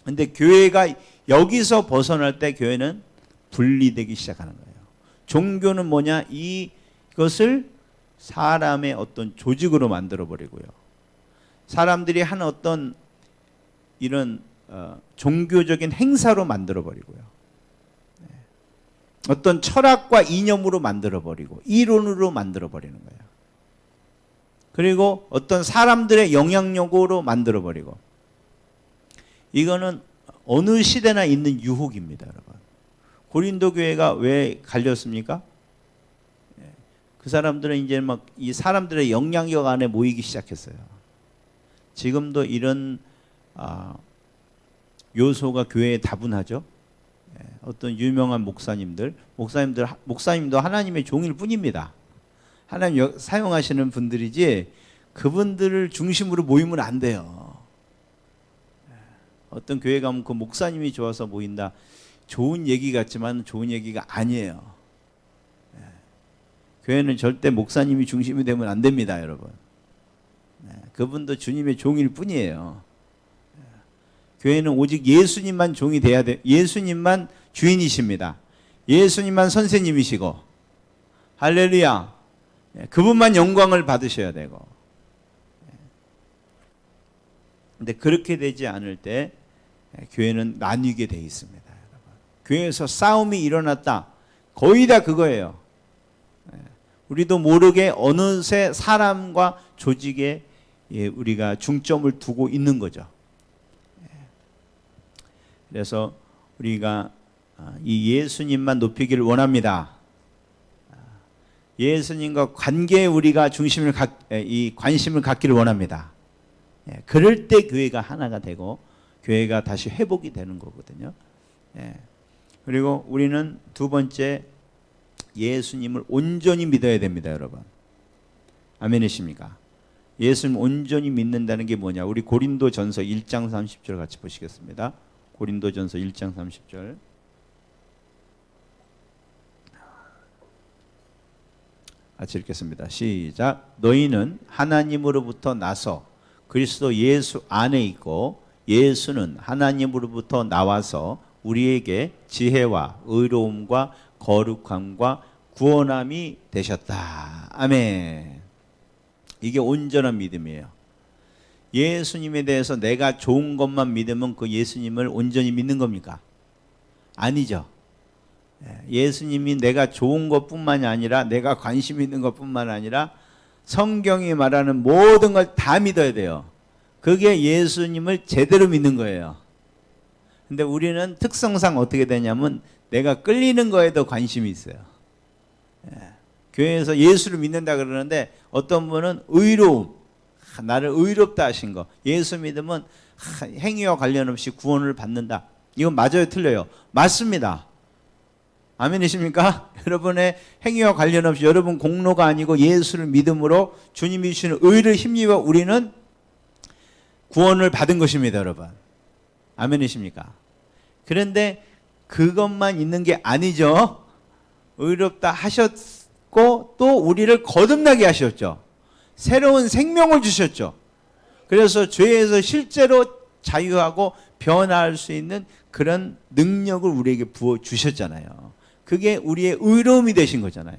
근데 교회가 여기서 벗어날 때 교회는 분리되기 시작하는 거예요. 종교는 뭐냐? 이것을 사람의 어떤 조직으로 만들어버리고요. 사람들이 하는 어떤 이런 종교적인 행사로 만들어버리고요. 어떤 철학과 이념으로 만들어버리고 이론으로 만들어버리는 거예요. 그리고 어떤 사람들의 영향력으로 만들어버리고, 이거는 어느 시대나 있는 유혹입니다, 여러분. 고린도 교회가 왜 갈렸습니까? 그 사람들은 이제 막 이 사람들의 영향력 안에 모이기 시작했어요. 지금도 이런 요소가 교회에 다분하죠. 어떤 유명한 목사님도 하나님의 종일 뿐입니다. 하나님 사용하시는 분들이지 그분들을 중심으로 모이면 안 돼요. 어떤 교회 가면 그 목사님이 좋아서 모인다, 좋은 얘기 같지만 좋은 얘기가 아니에요. 교회는 절대 목사님이 중심이 되면 안 됩니다, 여러분. 그분도 주님의 종일 뿐이에요. 교회는 오직 예수님만 종이 돼야 돼. 예수님만 주인이십니다. 예수님만 선생님이시고, 할렐루야. 그분만 영광을 받으셔야 되고. 근데 그렇게 되지 않을 때 교회는 나뉘게 돼 있습니다, 여러분. 교회에서 싸움이 일어났다, 거의 다 그거예요. 우리도 모르게 어느새 사람과 조직에 우리가 중점을 두고 있는 거죠. 그래서 우리가 이 예수님만 높이기를 원합니다. 예수님과 관계에 우리가 이 관심을 갖기를 원합니다. 그럴 때 교회가 하나가 되고 교회가 다시 회복이 되는 거거든요. 그리고 우리는 두 번째, 예수님을 온전히 믿어야 됩니다, 여러분. 아멘이십니까? 예수님 온전히 믿는다는 게 뭐냐? 우리 고린도전서 1장 30절 같이 보시겠습니다. 고린도전서 1장 30절. 같이 읽겠습니다. 시작. 너희는 하나님으로부터 나서 그리스도 예수 안에 있고 예수는 하나님으로부터 나와서 우리에게 지혜와 의로움과 거룩함과 구원함이 되셨다. 아멘. 이게 온전한 믿음이에요. 예수님에 대해서 내가 좋은 것만 믿으면 그 예수님을 온전히 믿는 겁니까? 아니죠. 예수님이 내가 좋은 것뿐만이 아니라 내가 관심 있는 것뿐만 아니라 성경이 말하는 모든 걸 다 믿어야 돼요. 그게 예수님을 제대로 믿는 거예요. 근데 우리는 특성상 어떻게 되냐면 내가 끌리는 거에도 관심이 있어요. 교회에서 예수를 믿는다 그러는데 어떤 분은 의로움, 나를 의롭다 하신 거, 예수 믿으면 행위와 관련 없이 구원을 받는다. 이건 맞아요, 틀려요? 맞습니다. 아멘이십니까? 여러분의 행위와 관련 없이 여러분 공로가 아니고 예수를 믿음으로 주님이 주시는 의를 힘입어 우리는 구원을 받은 것입니다, 여러분. 아멘이십니까? 그런데 그것만 있는 게 아니죠. 의롭다 하셨고 또 우리를 거듭나게 하셨죠. 새로운 생명을 주셨죠. 그래서 죄에서 실제로 자유하고 변화할 수 있는 그런 능력을 우리에게 부어 주셨잖아요. 그게 우리의 의로움이 되신 거잖아요.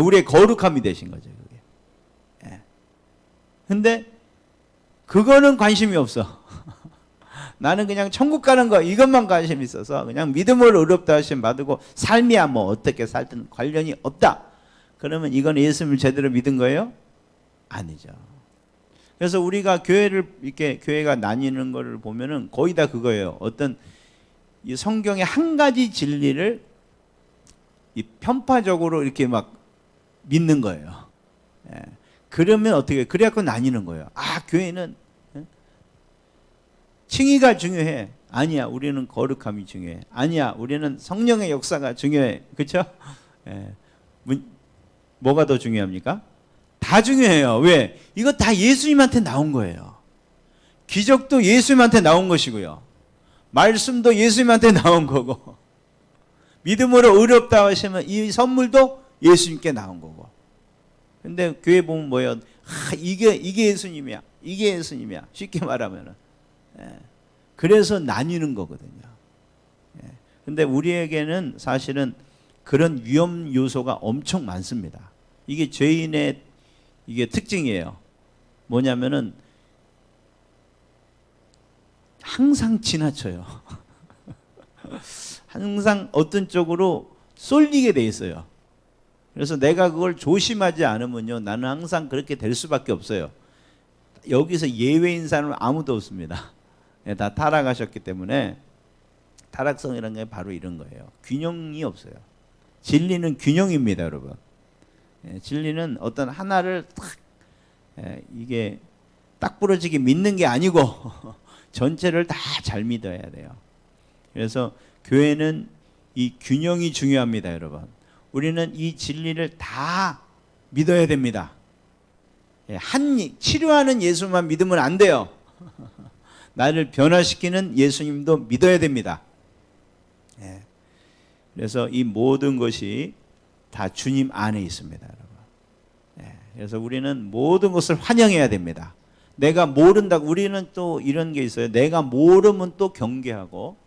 우리의 거룩함이 되신 거죠. 그게. 예. 근데 그거는 관심이 없어. 나는 그냥 천국 가는 거 이것만 관심이 있어서 그냥 믿음으로 의롭다 하심 받고 삶이야 뭐 어떻게 살든 관련이 없다. 그러면 이건 예수님을 제대로 믿은 거예요? 아니죠. 그래서 우리가 교회가 나뉘는 거를 보면은 거의 다 그거예요. 어떤 이 성경의 한 가지 진리를 이 편파적으로 이렇게 막 믿는 거예요. 예. 그러면 어떻게? 그래갖고 나뉘는 거예요. 교회는 칭의가 중요해. 아니야, 우리는 거룩함이 중요해. 아니야, 우리는 성령의 역사가 중요해. 그렇죠? 예. 뭐가 더 중요합니까? 다 중요해요. 왜? 이거 다 예수님한테 나온 거예요. 기적도 예수님한테 나온 것이고요. 말씀도 예수님한테 나온 거고, 믿음으로 의롭다 하시면 이 선물도 예수님께 나온 거고. 근데 교회 보면 뭐예요? 이게 예수님이야. 이게 예수님이야. 쉽게 말하면은. 예. 그래서 나뉘는 거거든요. 예. 근데 우리에게는 사실은 그런 위험 요소가 엄청 많습니다. 이게 죄인의 이게 특징이에요. 뭐냐면은 항상 지나쳐요. 항상 어떤 쪽으로 쏠리게 돼 있어요. 그래서 내가 그걸 조심하지 않으면요, 나는 항상 그렇게 될 수밖에 없어요. 여기서 예외인 사람은 아무도 없습니다. 다 타락하셨기 때문에 타락성이라는 게 바로 이런 거예요. 균형이 없어요. 진리는 균형입니다, 여러분. 진리는 어떤 하나를 이게 딱 부러지게 믿는 게 아니고 전체를 다 잘 믿어야 돼요. 그래서 교회는 이 균형이 중요합니다, 여러분. 우리는 이 진리를 다 믿어야 됩니다. 치료하는 예수만 믿으면 안 돼요. 나를 변화시키는 예수님도 믿어야 됩니다. 그래서 이 모든 것이 다 주님 안에 있습니다, 여러분. 그래서 우리는 모든 것을 환영해야 됩니다. 내가 모른다고, 우리는 또 이런 게 있어요. 내가 모르면 또 경계하고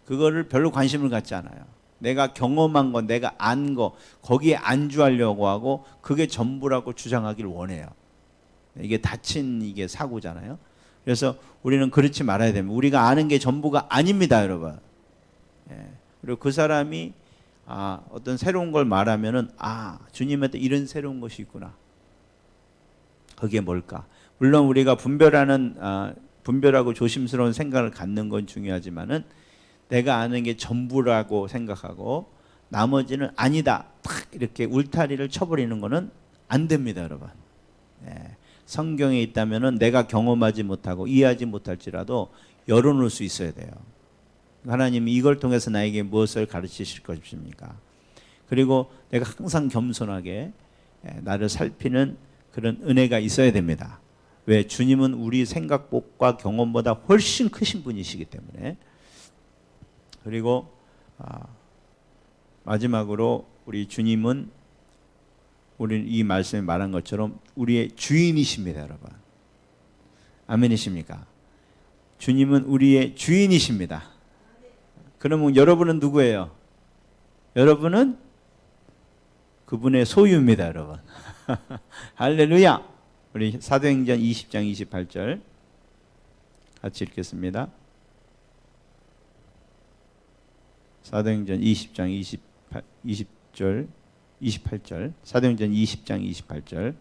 그거를 별로 관심을 갖지 않아요. 내가 경험한 거, 내가 안 거, 거기에 안주하려고 하고 그게 전부라고 주장하기를 원해요. 이게 다친 이게 사고잖아요. 그래서 우리는 그렇지 말아야 됩니다. 우리가 아는 게 전부가 아닙니다, 여러분. 그리고 그 사람이 어떤 새로운 걸 말하면은 주님한테 이런 새로운 것이 있구나. 그게 뭘까? 물론 우리가 분별하고 조심스러운 생각을 갖는 건 중요하지만은 내가 아는 게 전부라고 생각하고 나머지는 아니다, 탁 이렇게 울타리를 쳐버리는 거는 안 됩니다, 여러분. 성경에 있다면은 내가 경험하지 못하고 이해하지 못할지라도 열어놓을 수 있어야 돼요. 하나님이 이걸 통해서 나에게 무엇을 가르치실 것입니까? 그리고 내가 항상 겸손하게 나를 살피는 그런 은혜가 있어야 됩니다. 왜? 주님은 우리 생각과 경험보다 훨씬 크신 분이시기 때문에. 그리고 마지막으로 우리 주님은 우리 이 말씀에 말한 것처럼 우리의 주인이십니다, 여러분. 아멘이십니까? 주님은 우리의 주인이십니다. 그러면 여러분은 누구예요? 여러분은 그분의 소유입니다, 여러분. 할렐루야. 우리 사도행전 20장 28절 같이 읽겠습니다. 사도행전 20장 28절. 사도행전 20장 28절.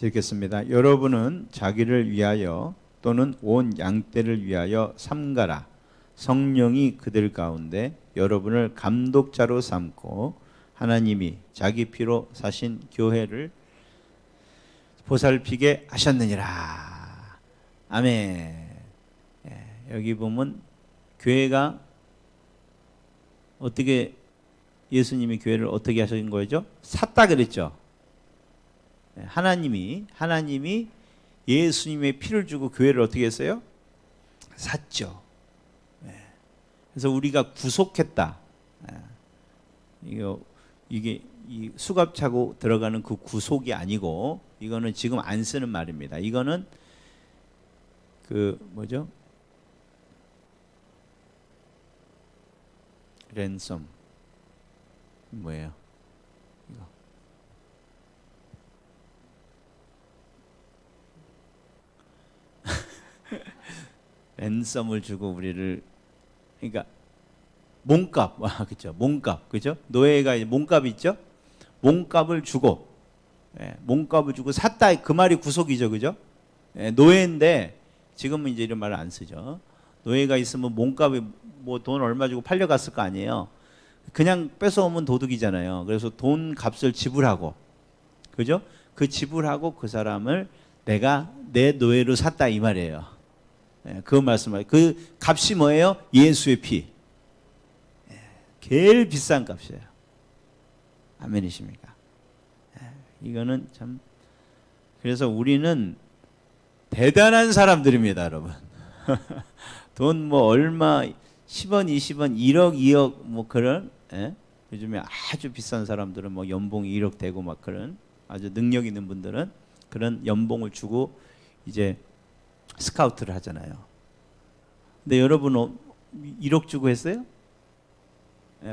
읽겠습니다. 여러분은 자기를 위하여 또는 온 양떼를 위하여 삼가라. 성령이 그들 가운데 여러분을 감독자로 삼고 하나님이 자기 피로 사신 교회를 보살피게 하셨느니라. 아멘. 여기 보면 교회가 어떻게, 예수님이 교회를 어떻게 하신 거죠? 샀다 그랬죠. 하나님이 예수님의 피를 주고 교회를 어떻게 했어요? 샀죠. 그래서 우리가 구속했다. 이게 이 수갑 차고 들어가는 그 구속이 아니고, 이거는 지금 안 쓰는 말입니다. 이거는 그 뭐죠? 랜섬 뭐예요? 이거. 랜섬을 주고 우리를, 그러니까 몸값, 그렇죠? 몸값, 그죠? 노예가 몸값 있죠? 몸값을 주고, 몸값을 주고 샀다, 그 말이 구속이죠, 그죠? 노예인데 지금은 이제 이런 말을 안 쓰죠. 노예가 있으면 몸값이 뭐 돈 얼마 주고 팔려갔을 거 아니에요. 그냥 뺏어오면 도둑이잖아요. 그래서 돈 값을 지불하고, 그죠? 그 지불하고 그 사람을 내가 내 노예로 샀다 이 말이에요. 그 말씀을, 그 값이 뭐예요? 예수의 피. 제일 비싼 값이에요. 아멘이십니까? 이거는 참, 그래서 우리는 대단한 사람들입니다, 여러분. 돈 뭐 얼마 10원, 20원, 1억, 2억 뭐 그런, 요즘에 아주 비싼 사람들은 뭐 연봉이 1억 되고 막 그런 아주 능력 있는 분들은 그런 연봉을 주고 이제 스카우트를 하잖아요. 근데 여러분 1억 주고 했어요?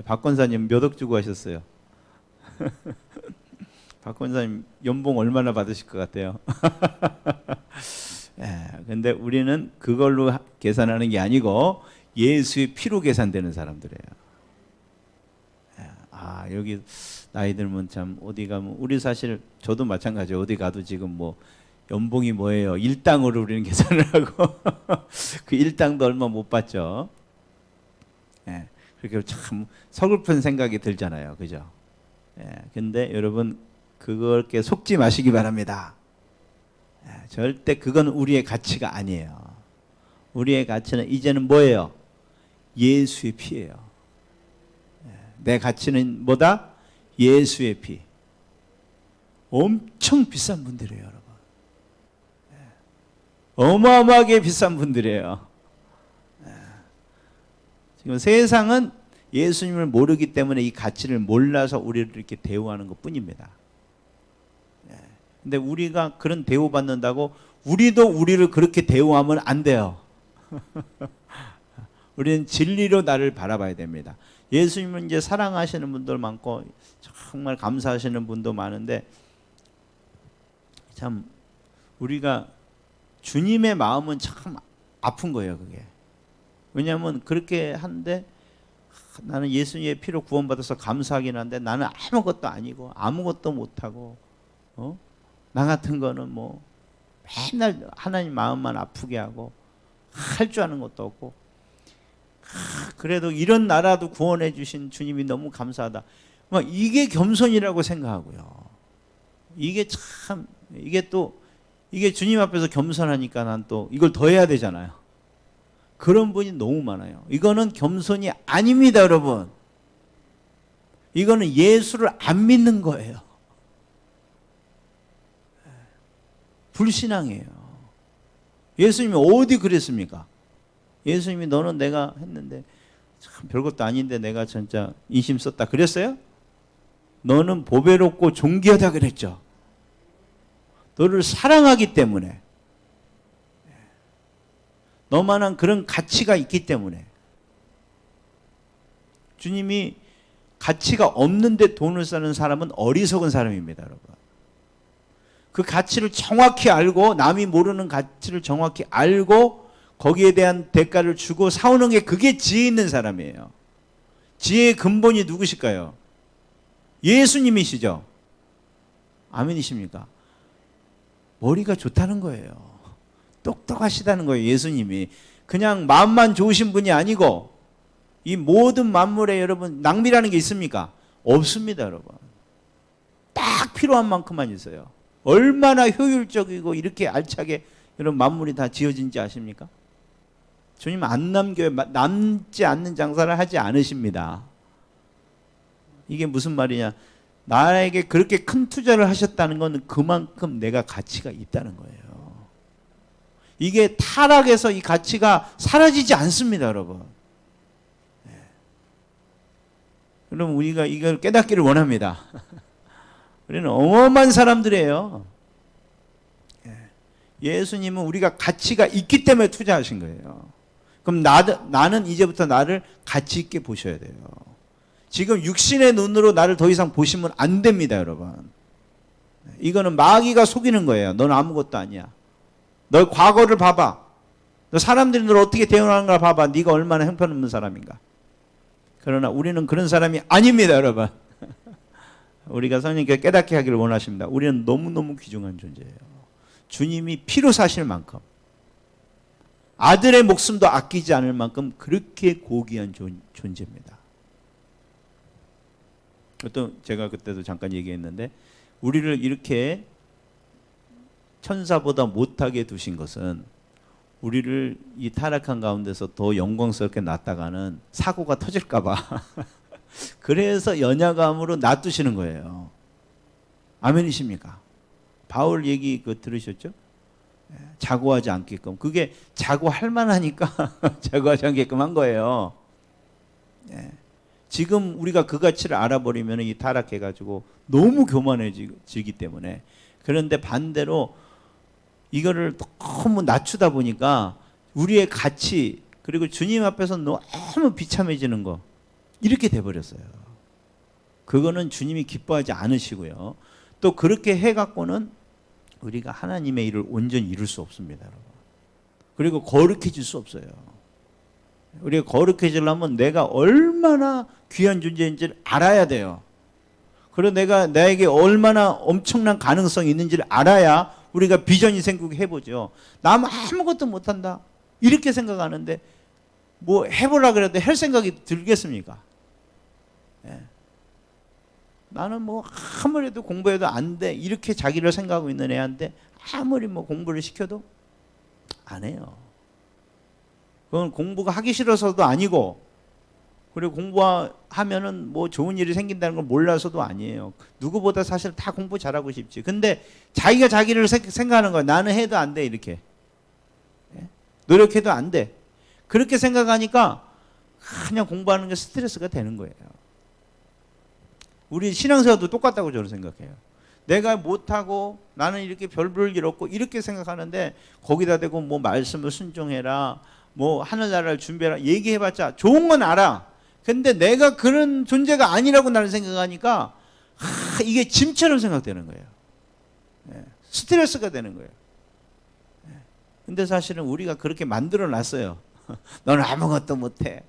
박 권사님 몇 억 주고 하셨어요? 박 권사님 연봉 얼마나 받으실 것 같아요? 근데 우리는 그걸로 계산하는 게 아니고 예수의 피로 계산되는 사람들이에요. 여기 나이 들면 참 어디 가면, 우리 사실 저도 마찬가지예요. 어디 가도 지금 뭐 연봉이 뭐예요? 일당으로 우리는 계산을 하고 그 일당도 얼마 못 받죠. 그렇게 참 서글픈 생각이 들잖아요, 그죠? 근데 여러분 그렇게 속지 마시기 바랍니다. 절대 그건 우리의 가치가 아니에요. 우리의 가치는 이제는 뭐예요? 예수의 피예요. 내 가치는 뭐다? 예수의 피. 엄청 비싼 분들이에요, 여러분. 어마어마하게 비싼 분들이에요. 지금 세상은 예수님을 모르기 때문에 이 가치를 몰라서 우리를 이렇게 대우하는 것 뿐입니다. 근데 우리가 그런 대우받는다고 우리도 우리를 그렇게 대우하면 안 돼요. 우리는 진리로 나를 바라봐야 됩니다. 예수님은 이제 사랑하시는 분들 많고 정말 감사하시는 분도 많은데, 참 우리가 주님의 마음은 참 아픈 거예요, 그게. 왜냐하면 그렇게 한데 나는 예수님의 피로 구원받아서 감사하긴 한데 나는 아무것도 아니고 아무것도 못하고, 나 같은 거는 뭐 맨날 하나님 마음만 아프게 하고 할 줄 아는 것도 없고, 그래도 이런 나라도 구원해 주신 주님이 너무 감사하다. 이게 겸손이라고 생각하고요. 이게 참, 이게 주님 앞에서 겸손하니까 난 또 이걸 더 해야 되잖아요. 그런 분이 너무 많아요. 이거는 겸손이 아닙니다, 여러분. 이거는 예수를 안 믿는 거예요. 불신앙이에요. 예수님이 어디 그랬습니까? 예수님이 너는 내가 했는데 참 별것도 아닌데 내가 진짜 인심 썼다 그랬어요? 너는 보배롭고 존귀하다 그랬죠. 너를 사랑하기 때문에, 너만한 그런 가치가 있기 때문에. 주님이 가치가 없는데 돈을 쓰는 사람은 어리석은 사람입니다, 여러분. 그 가치를 정확히 알고, 남이 모르는 가치를 정확히 알고 거기에 대한 대가를 주고 사오는 게, 그게 지혜 있는 사람이에요. 지혜의 근본이 누구실까요? 예수님이시죠. 아멘이십니까? 머리가 좋다는 거예요. 똑똑하시다는 거예요, 예수님이. 그냥 마음만 좋으신 분이 아니고, 이 모든 만물에 여러분 낭비라는 게 있습니까? 없습니다, 여러분. 딱 필요한 만큼만 있어요. 얼마나 효율적이고 이렇게 알차게 여러분 만물이 다 지어진지 아십니까? 주님 안 남겨요. 남지 않는 장사를 하지 않으십니다. 이게 무슨 말이냐? 나에게 그렇게 큰 투자를 하셨다는 건 그만큼 내가 가치가 있다는 거예요. 이게 타락해서 이 가치가 사라지지 않습니다, 여러분. 그럼 우리가 이걸 깨닫기를 원합니다. 우리는 어마어마한 사람들이에요. 예수님은 우리가 가치가 있기 때문에 투자하신 거예요. 그럼 나는 이제부터 나를 가치 있게 보셔야 돼요. 지금 육신의 눈으로 나를 더 이상 보시면 안 됩니다, 여러분. 이거는 마귀가 속이는 거예요. 넌 아무것도 아니야. 너 과거를 봐봐. 너 사람들이 너를 어떻게 대우하는가 봐봐. 네가 얼마나 형편없는 사람인가. 그러나 우리는 그런 사람이 아닙니다, 여러분. 우리가 성령님께 깨닫게 하기를 원하십니다. 우리는 너무너무 귀중한 존재예요. 주님이 피로 사실 만큼, 아들의 목숨도 아끼지 않을 만큼 그렇게 고귀한 존재입니다. 또 제가 그때도 잠깐 얘기했는데, 우리를 이렇게 천사보다 못하게 두신 것은 우리를 이 타락한 가운데서 더 영광스럽게 놨다가는 사고가 터질까 봐 그래서 연약함으로 놔두시는 거예요. 아멘이십니까? 바울 얘기 들으셨죠? 자고하지 않게끔. 그게 자고할 만하니까 자고하지 않게끔 한 거예요. 지금 우리가 그 가치를 알아버리면 이 타락해가지고 너무 교만해지기 때문에. 그런데 반대로 이거를 너무 낮추다 보니까 우리의 가치, 그리고 주님 앞에서 너무 비참해지는 거, 이렇게 돼버렸어요. 그거는 주님이 기뻐하지 않으시고요. 또 그렇게 해갖고는 우리가 하나님의 일을 온전히 이룰 수 없습니다, 여러분. 그리고 거룩해질 수 없어요. 우리가 거룩해지려면 내가 얼마나 귀한 존재인지를 알아야 돼요. 그리고 내가 나에게 얼마나 엄청난 가능성이 있는지를 알아야 우리가 비전이 생기고 해보죠. 남 아무것도 못한다 이렇게 생각하는데 뭐 해보라 그래도 할 생각이 들겠습니까? 나는 뭐 아무리 해도 공부해도 안 돼 이렇게 자기를 생각하고 있는 애한테 아무리 뭐 공부를 시켜도 안 해요. 그건 공부가 하기 싫어서도 아니고, 그리고 공부하면은 뭐 좋은 일이 생긴다는 걸 몰라서도 아니에요. 누구보다 사실 다 공부 잘하고 싶지. 근데 자기가 자기를 생각하는 거야. 나는 해도 안 돼 이렇게. 노력해도 안 돼. 그렇게 생각하니까 그냥 공부하는 게 스트레스가 되는 거예요. 우리 신앙생활도 똑같다고 저는 생각해요. 내가 못하고 나는 이렇게 별 볼 일 없고 이렇게 생각하는데 거기다 대고 뭐 말씀을 순종해라, 뭐 하늘나라를 준비해라 얘기해봤자 좋은 건 알아. 근데 내가 그런 존재가 아니라고 나는 생각하니까 이게 짐처럼 생각되는 거예요. 스트레스가 되는 거예요. 근데 사실은 우리가 그렇게 만들어 놨어요. 너는 아무것도 못해.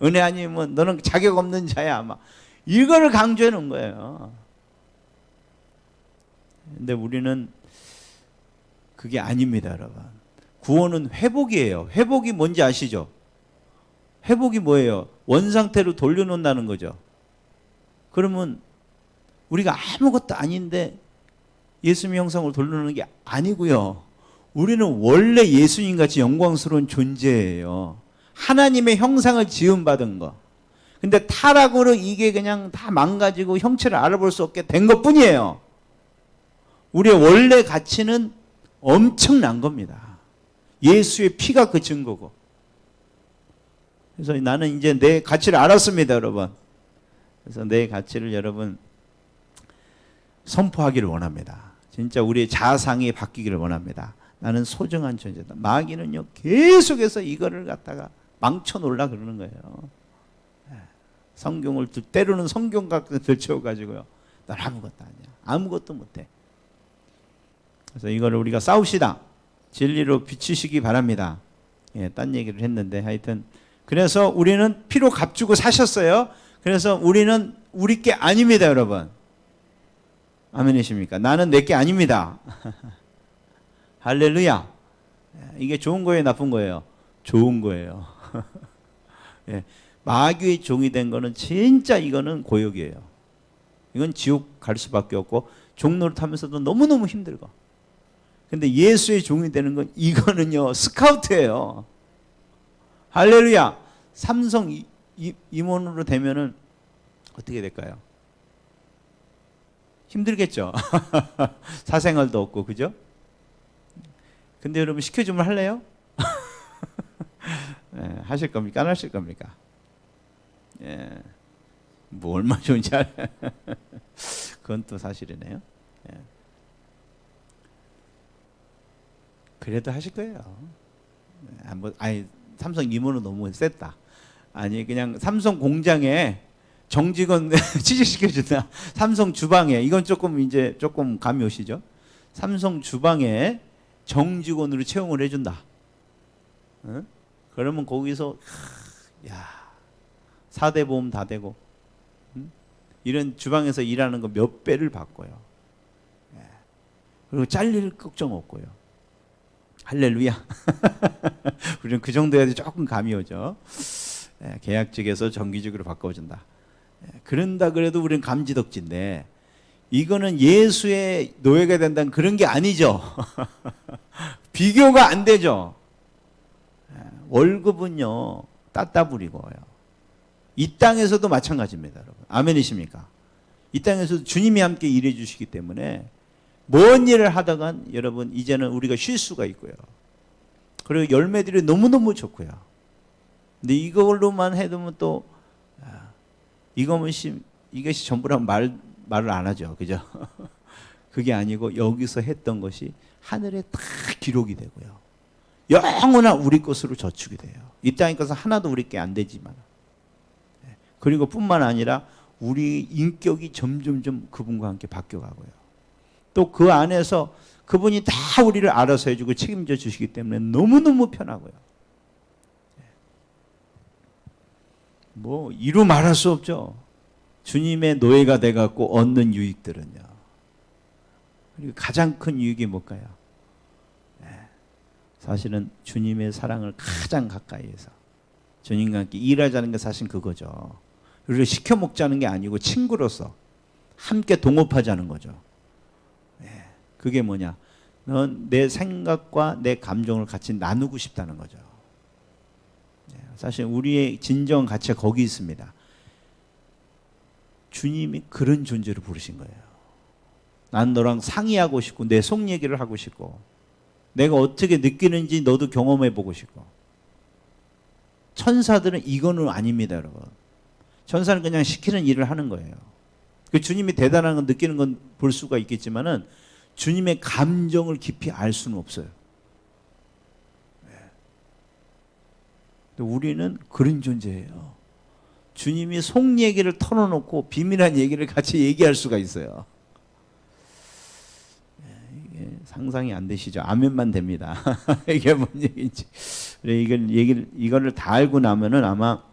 은혜 아니면 너는 자격 없는 자야. 막 이거를 강조해 놓은 거예요. 근데 우리는 그게 아닙니다, 여러분. 구원은 회복이에요. 회복이 뭔지 아시죠? 회복이 뭐예요? 원상태로 돌려놓는다는 거죠. 그러면 우리가 아무것도 아닌데 예수님 형상으로 돌려놓는 게 아니고요. 우리는 원래 예수님같이 영광스러운 존재예요. 하나님의 형상을 지음받은 거. 근데 타락으로 이게 그냥 다 망가지고 형체를 알아볼 수 없게 된 것뿐이에요. 우리의 원래 가치는 엄청난 겁니다. 예수의 피가 그 증거고. 그래서 나는 이제 내 가치를 알았습니다, 여러분. 그래서 내 가치를 여러분 선포하기를 원합니다. 진짜 우리의 자상이 바뀌기를 원합니다. 나는 소중한 존재다. 마귀는요 계속해서 이거를 갖다가 망쳐놓으려 그러는 거예요. 성경을 때로는 성경 갖고 들춰가지고요, 넌 아무것도 아니야, 아무것도 못해. 그래서 이거를 우리가 싸웁시다. 진리로 비추시기 바랍니다. 딴 얘기를 했는데 하여튼 그래서 우리는 피로 값주고 사셨어요. 그래서 우리는 우리 게 아닙니다, 여러분. 아멘이십니까? 나는 내 게 아닙니다. 할렐루야. 이게 좋은 거예요, 나쁜 거예요? 좋은 거예요. 마귀의 종이 된 거는 진짜 이거는 고역이에요. 이건 지옥 갈 수밖에 없고 종로를 타면서도 너무너무 힘들고. 근데 예수의 종이 되는 건 이거는요 스카우트예요. 할렐루야. 삼성 임원으로 되면은 어떻게 될까요? 힘들겠죠. 사생활도 없고, 그죠? 근데 여러분 시켜주면 할래요? 예, 하실 겁니까? 안 하실 겁니까? 예, 뭐 얼마 좋은지 그건 또 사실이네요. 예. 그래도 하실 거예요. 아니 삼성 임원은 너무 셌다. 아니 그냥 삼성 공장에 정직원 취직시켜준다. 삼성 주방에 이건 조금 감이 오시죠? 삼성 주방에 정직원으로 채용을 해준다. 응? 그러면 거기서 야 4대 보험 다 되고 응? 이런 주방에서 일하는 거 몇 배를 바꿔요. 예. 그리고 잘릴 걱정 없고요. 할렐루야. 우리는 그 정도 해야지 조금 감이 오죠. 예, 계약직에서 정규직으로 바꿔준다. 예, 그런다 그래도 우리는 감지덕지인데 이거는 예수의 노예가 된다는 그런 게 아니죠. 비교가 안 되죠. 예, 월급은요 따따부리고요. 이 땅에서도 마찬가지입니다, 여러분. 아멘이십니까? 이 땅에서도 주님이 함께 일해 주시기 때문에 뭔 일을 하다간 여러분 이제는 우리가 쉴 수가 있고요. 그리고 열매들이 너무너무 좋고요. 근데 이걸로만 해두면 또 이것이 전부라면 말을 안 하죠. 그죠? 그게 아니고 여기서 했던 것이 하늘에 다 기록이 되고요. 영원한 우리 것으로 저축이 돼요. 이 땅의 것은 하나도 우리 게 안 되지만. 그리고 뿐만 아니라 우리 인격이 점점점 그분과 함께 바뀌어가고요. 또 그 안에서 그분이 다 우리를 알아서 해주고 책임져 주시기 때문에 너무너무 편하고요. 뭐 이루 말할 수 없죠. 주님의 노예가 돼갖고 얻는 유익들은요. 그리고 가장 큰 유익이 뭘까요? 사실은 주님의 사랑을 가장 가까이에서 주님과 함께 일하자는 게 사실 그거죠. 우리를 시켜 먹자는 게 아니고 친구로서 함께 동업하자는 거죠. 그게 뭐냐? 넌 내 생각과 내 감정을 같이 나누고 싶다는 거죠. 사실 우리의 진정한 가치가 거기 있습니다. 주님이 그런 존재로 부르신 거예요. 난 너랑 상의하고 싶고 내 속 얘기를 하고 싶고 내가 어떻게 느끼는지 너도 경험해 보고 싶고. 천사들은 이거는 아닙니다, 여러분. 천사는 그냥 시키는 일을 하는 거예요. 그 주님이 대단한 건 느끼는 건 볼 수가 있겠지만은 주님의 감정을 깊이 알 수는 없어요. 우리는 그런 존재예요. 주님이 속 얘기를 털어놓고 비밀한 얘기를 같이 얘기할 수가 있어요. 이게 상상이 안 되시죠? 아멘만 됩니다. 이게 뭔 얘기인지. 이거를 다 알고 나면은 아마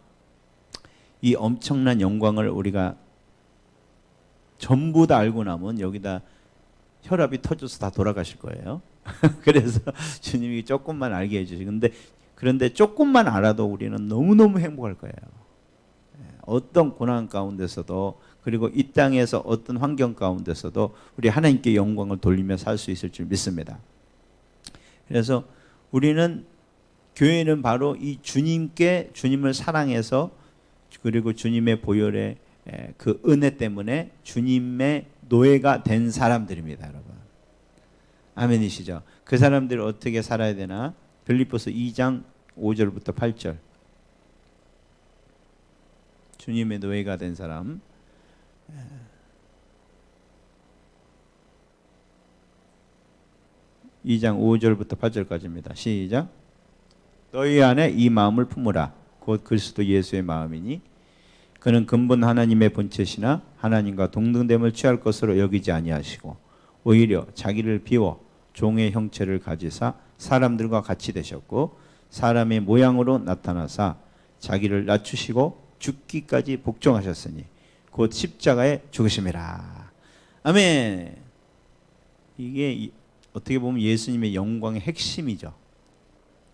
이 엄청난 영광을 우리가 전부 다 알고 나면 여기다 혈압이 터져서 다 돌아가실 거예요. 그래서 주님이 조금만 알게 해주시고 그런데 조금만 알아도 우리는 너무너무 행복할 거예요. 어떤 고난 가운데서도 그리고 이 땅에서 어떤 환경 가운데서도 우리 하나님께 영광을 돌리며 살 수 있을 줄 믿습니다. 그래서 우리는 교회는 바로 이 주님을 사랑해서 그리고 주님의 보혈의 그 은혜 때문에 주님의 노예가 된 사람들입니다, 여러분. 아멘이시죠? 그 사람들이 어떻게 살아야 되나? 빌립보서 2장 5절부터 8절. 주님의 노예가 된 사람. (2장 5절부터 8절까지입니다) 시작. 너희 안에 이 마음을 품으라. 곧 그리스도 예수의 마음이니 그는 근본 하나님의 본체시나 하나님과 동등됨을 취할 것으로 여기지 아니하시고 오히려 자기를 비워 종의 형체를 가지사 사람들과 같이 되셨고 사람의 모양으로 나타나사 자기를 낮추시고 죽기까지 복종하셨으니 곧 십자가에 죽으심이라. 아멘. 이게 어떻게 보면 예수님의 영광의 핵심이죠.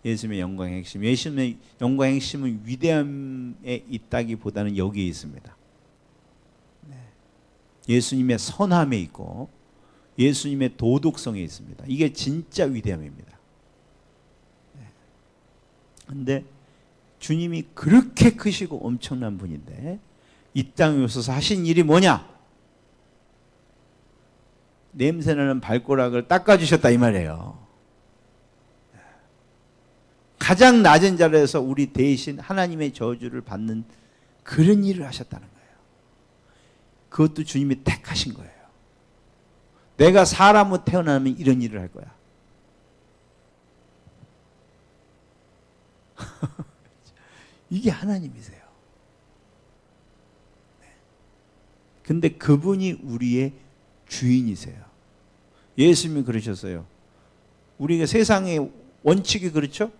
예수님의 영광의 핵심. 예수님의 영광의 핵심은 위대함에 있다기보다는 여기에 있습니다. 예수님의 선함에 있고 예수님의 도덕성에 있습니다. 이게 진짜 위대함입니다. 그런데 주님이 그렇게 크시고 엄청난 분인데 이 땅에 오셔서 하신 일이 뭐냐? 냄새나는 발가락을 닦아주셨다 이 말이에요. 가장 낮은 자리에서 우리 대신 하나님의 저주를 받는 그런 일을 하셨다는 거예요. 그것도 주님이 택하신 거예요. 내가 사람으로 태어나면 이런 일을 할 거야. 이게 하나님이세요. 근데 그분이 우리의 주인이세요. 예수님이 그러셨어요. 우리가 세상의 원칙이 그렇죠?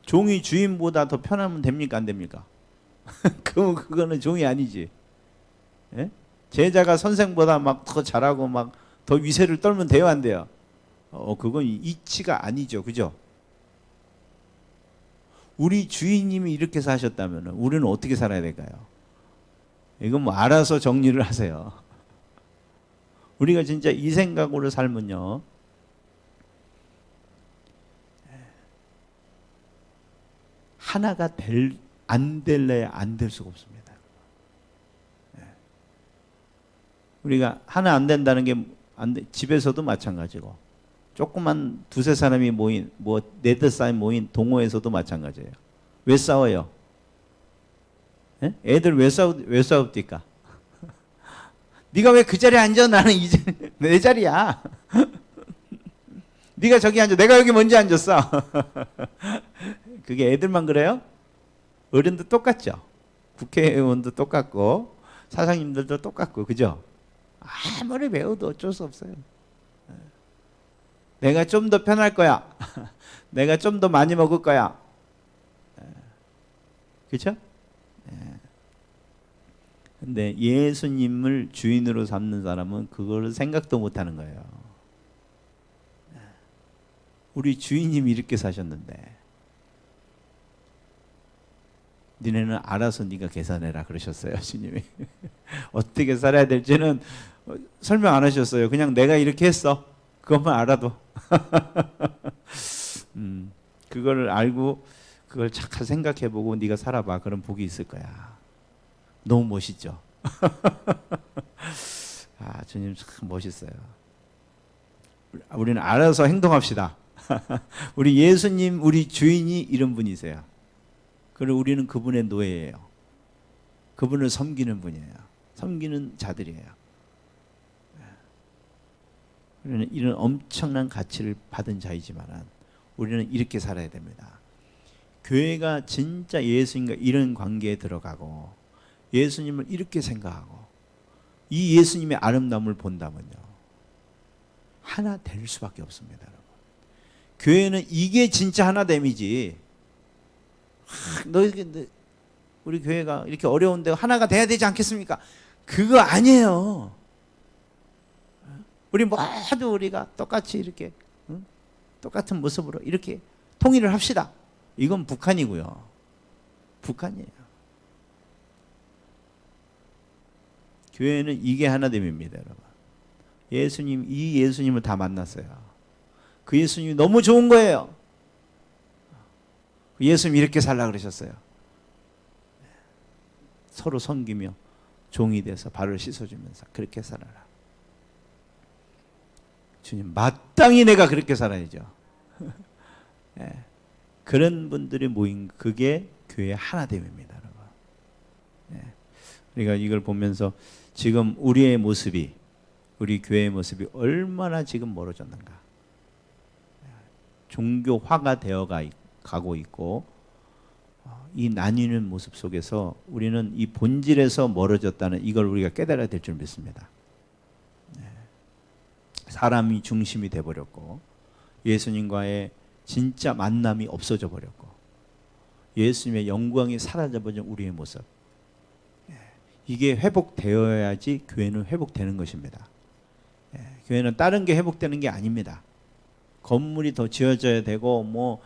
종이 주인보다 더 편하면 됩니까? 안 됩니까? 그거는 종이 아니지. 예? 제자가 선생보다 막 더 잘하고 막 더 위세를 떨면 돼요? 안 돼요? 그건 이치가 아니죠. 그죠? 우리 주인님이 이렇게 사셨다면 우리는 어떻게 살아야 될까요? 이건 뭐 알아서 정리를 하세요. 우리가 진짜 이 생각으로 살면요, 하나가 안 될래야 안 될 수가 없습니다. 우리가 하나 안 된다는 게 집에서도 마찬가지고, 조그만 두세 사람이 모인, 네댓 사람이 모인 동호회에서도 마찬가지예요. 왜 싸워요? 예? 애들 왜 싸웁니까? 네가 왜 그 자리에 앉아? 나는 이제 내 자리야. 네가 저기 앉아. 내가 여기 먼저 앉았어. 그게 애들만 그래요? 어른도 똑같죠. 국회의원도 똑같고 사장님들도 똑같고, 그죠? 아무리 배워도 어쩔 수 없어요. 내가 좀 더 편할 거야. 내가 좀 더 많이 먹을 거야. 그렇죠? 근데 예수님을 주인으로 삼는 사람은 그걸 생각도 못 하는 거예요. 우리 주인님이 이렇게 사셨는데 니네는 알아서 네가 계산해라 그러셨어요. 주님이. 어떻게 살아야 될지는 설명 안 하셨어요. 그냥 내가 이렇게 했어. 그것만 알아도. 그걸 알고 그걸 잘 생각해보고 네가 살아봐. 그럼 복이 있을 거야. 너무 멋있죠. 주님 참 멋있어요. 우리는 알아서 행동합시다. 우리 예수님, 우리 주인이 이런 분이세요. 그리고 우리는 그분의 노예예요. 그분을 섬기는 분이에요. 섬기는 자들이에요. 우리는 이런 엄청난 가치를 받은 자이지만 우리는 이렇게 살아야 됩니다. 교회가 진짜 예수님과 이런 관계에 들어가고 예수님을 이렇게 생각하고 이 예수님의 아름다움을 본다면요, 하나 될 수밖에 없습니다. 여러분. 교회는 이게 진짜 하나됨이지, 우리 교회가 이렇게 어려운데 하나가 돼야 되지 않겠습니까? 그거 아니에요. 우리 모두 우리가 똑같이 이렇게 똑같은 모습으로 이렇게 통일을 합시다. 이건 북한이고요. 북한이에요. 교회는 이게 하나됨입니다, 여러분. 이 예수님을 다 만났어요. 그 예수님이 너무 좋은 거예요. 예수님이 이렇게 살라 그러셨어요. 서로 섬기며 종이 돼서 발을 씻어주면서 그렇게 살아라. 주님, 마땅히 내가 그렇게 살아야죠. 네. 그런 분들이 모인 그게 교회의 하나됨입니다, 여러분. 네. 우리가 이걸 보면서 지금 우리의 모습이, 우리 교회의 모습이 얼마나 지금 멀어졌는가. 종교화가 가고 있고, 이 나뉘는 모습 속에서 우리는 이 본질에서 멀어졌다는 이걸 우리가 깨달아야 될 줄 믿습니다. 사람이 중심이 돼버렸고 예수님과의 진짜 만남이 없어져 버렸고 예수님의 영광이 사라져버린 우리의 모습, 이게 회복되어야지 교회는 회복되는 것입니다. 교회는 다른 게 회복되는 게 아닙니다. 건물이 더 지어져야 되고 뭐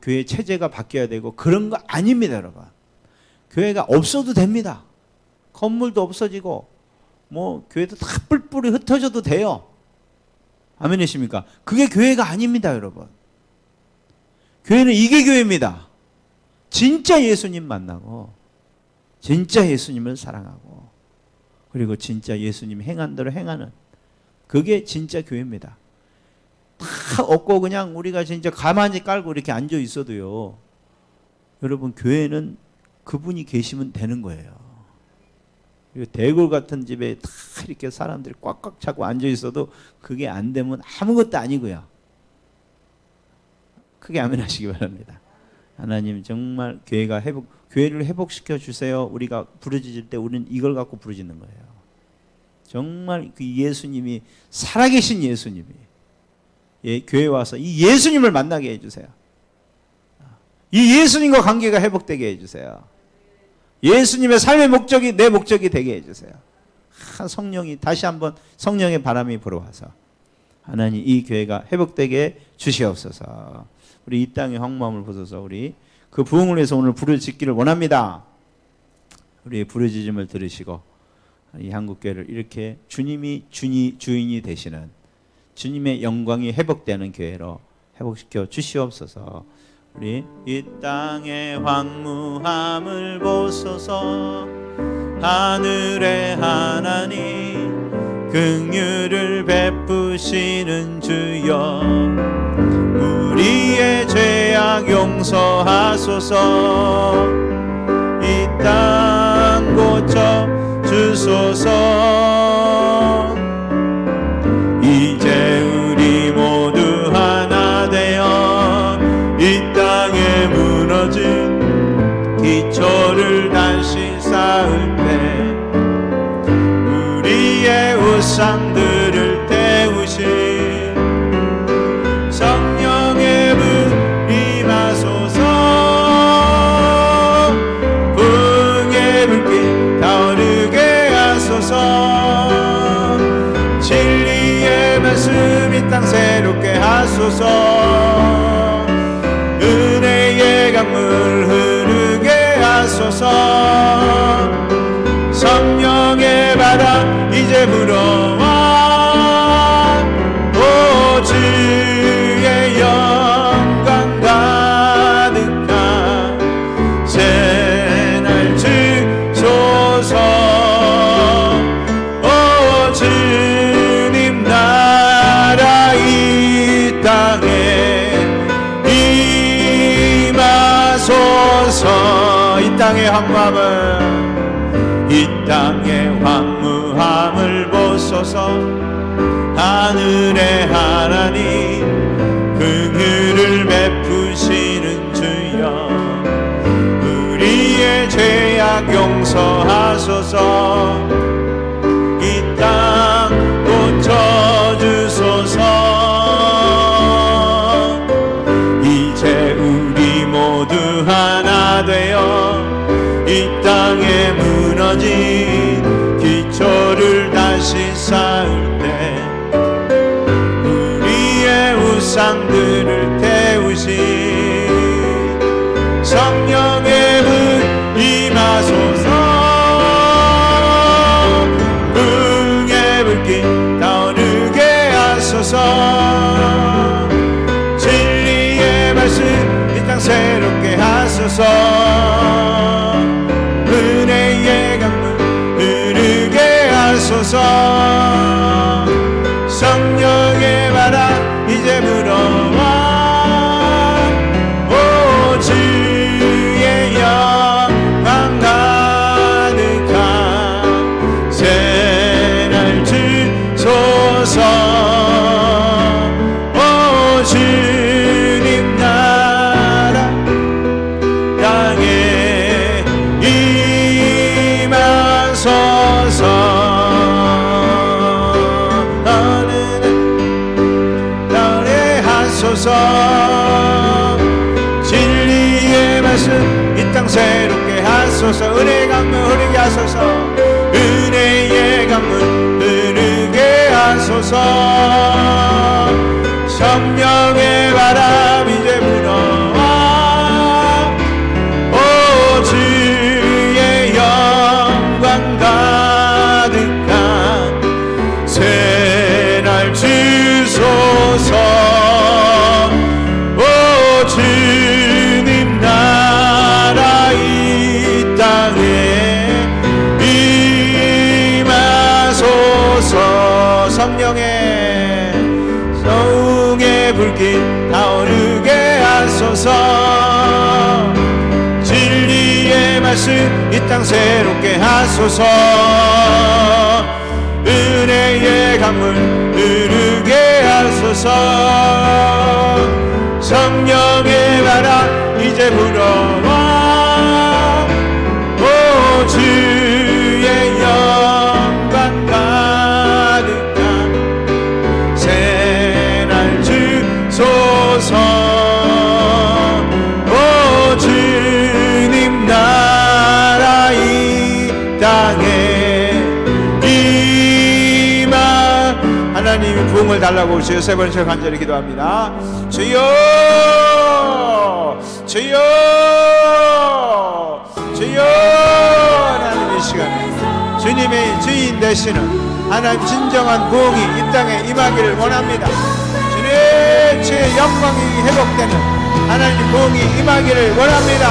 교회 체제가 바뀌어야 되고 그런 거 아닙니다, 여러분. 교회가 없어도 됩니다. 건물도 없어지고 뭐 교회도 다 뿔뿔이 흩어져도 돼요. 아멘이십니까? 그게 교회가 아닙니다, 여러분. 교회는 이게 교회입니다. 진짜 예수님 만나고 진짜 예수님을 사랑하고 그리고 진짜 예수님 행한 대로 행하는 그게 진짜 교회입니다. 다 없고 그냥 우리가 진짜 가만히 깔고 이렇게 앉아 있어도요, 여러분 교회는 그분이 계시면 되는 거예요. 그리고 대골 같은 집에 다 이렇게 사람들이 꽉꽉 차고 앉아 있어도 그게 안 되면 아무것도 아니고요. 크게 아멘하시기 바랍니다. 하나님 정말 교회를 회복시켜 주세요. 우리가 부르짖을 때 우리는 이걸 갖고 부르짖는 거예요. 정말 그 예수님이, 살아계신 예수님이 교회에 와서 이 예수님을 만나게 해주세요. 이 예수님과 관계가 회복되게 해주세요. 예수님의 삶의 목적이 내 목적이 되게 해주세요. 성령이 다시 한번 성령의 바람이 불어와서 하나님 이 교회가 회복되게 주시옵소서. 우리 이 땅의 황무함을 보소서. 우리 그 부흥을 위해서 오늘 부르짖기를 원합니다. 우리의 부르짖음을 들으시고 이 한국교회를 이렇게 주님이 주인이 되시는, 주님의 영광이 회복되는 교회로 회복시켜 주시옵소서. 우리 이 땅의 황무함을 보소서. 하늘의 하나님 긍휼을 베푸시는 주여, 우리의 죄악 용서하소서. 이 땅 고쳐 주소서. 이제 우리 모두 하나 되어 이 땅에 무너진 기초를 다시 쌓을 때 우리의 우상들을 태우신 성령의 불 임하소서. 부흥의 불길 타오르게 하소서. 진리의 말씀 이 땅 새롭게 하소서. 은혜의 강물 흐르게 하소서. 성령의 바람 이제 불어와. 오 주의 영광 가득한 새날 주소서. 오 주님 나라 이 땅에 임하소서. 이 땅의 황무함을, 이 땅의 황무함을 보소서. 하늘의 하나님 긍휼을 베푸시는 주여, 우리의 죄악 용서하소서. 이 땅 고쳐주소서. 이제 우리 모두 하나 되어 이 땅에 무너진 기초를 다시 쌓을 때 우리의 우상들을 태우신 성령의 불 임하소서. 부흥의 불길 타오르게 하소서. 진리의 말씀 이 땅 새롭게 하소서. 은혜의 강물 흐르게 하소서. 성령의 바람 이제 불어와. 오 주의 영광 가득한 새날 주소서. 오 주님 나라 땅에 임하소서. 진리의 말씀 이 땅 새롭게 하소서. 은혜의 강물 흐르게 하소서. 은혜의 강물 흐르게 하소서. 성령의 바람 이제 불어와. 오 주의 영광 가득한 새날 주소서. 주님 나라 이 땅에 임하소서. 성령의 성의 불길 타오르게 하소서. 진리의 말씀 이 땅 새롭게 하소서. 은혜의 강물 흐르게 하소서. 성령의 바람 이제 불어와. 오 주의 영광 가득한 새날 주소서. 오 주님 나라 이 땅에 임하. 하나님이 부흥을 달라고 주여 세 번째 간절히 기도합니다. 주여 주여 주여. 하나님 이 시간에 주님의 주인 되시는 하나님 진정한 부흥이 이 땅에 임하기를 원합니다. 주님 주의 영광이 회복되는 하나님 부흥이 임하기를 원합니다.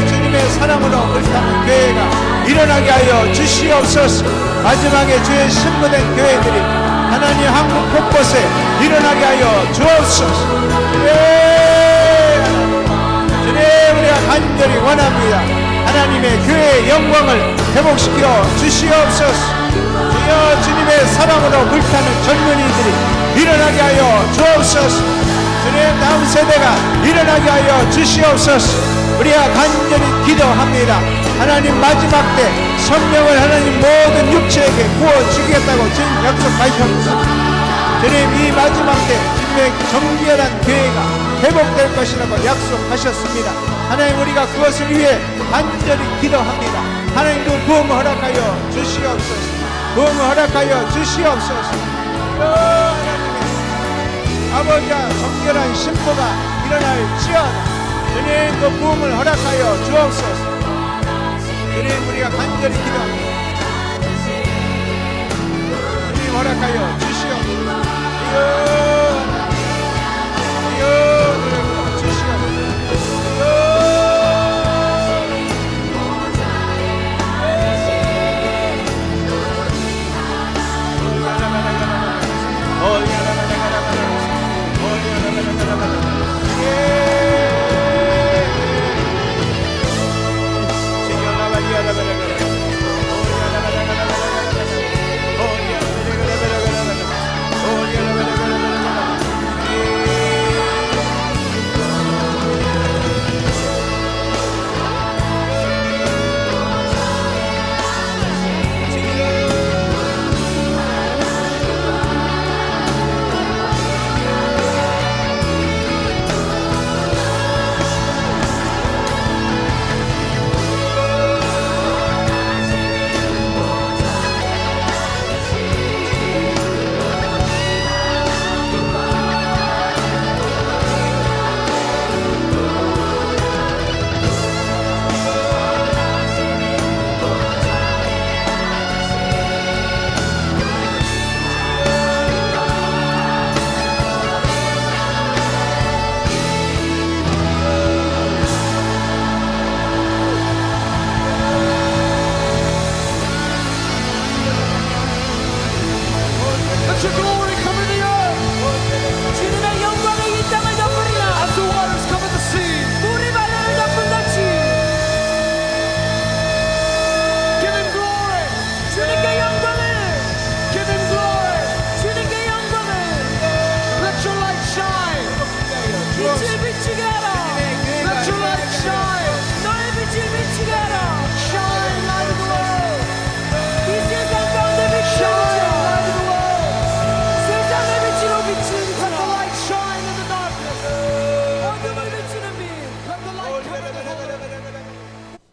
주님의 사랑으로 불타는 교회가 일어나게 하여 주시옵소서. 마지막에 주의 신부된 교회들이 하나님 한국 곳곳에 일어나게 하여 주옵소서. 주님 우리가 간절히 원합니다. 하나님의 교회의 영광을 회복시켜 주시옵소서. 주여 주님의 사랑으로 불타는 젊은이들이 일어나게 하여 주옵소서. 주님 다음 세대가 일어나게 하여 주시옵소서. 우리가 간절히 기도합니다. 하나님 마지막 때 성령을 하나님 모든 육체에게 부어주겠다고 지금 약속하셨습니다. 주님 이 마지막 때 주님의 정결한 교회가 회복될 것이라고 약속하셨습니다. 하나님 우리가 그것을 위해 간절히 기도합니다. 하나님도 부흥을 허락하여 주시옵소서. 부흥을 허락하여 주시옵소서. 하나님의 아버지와 정결한 신부가 일어날지어다. 주님 그 부흥을 허락하여 주옵소서. 주님 우리가 간절히 기도합니다. 주님 허락하여 주시옵소서. 주여 주시옵소서.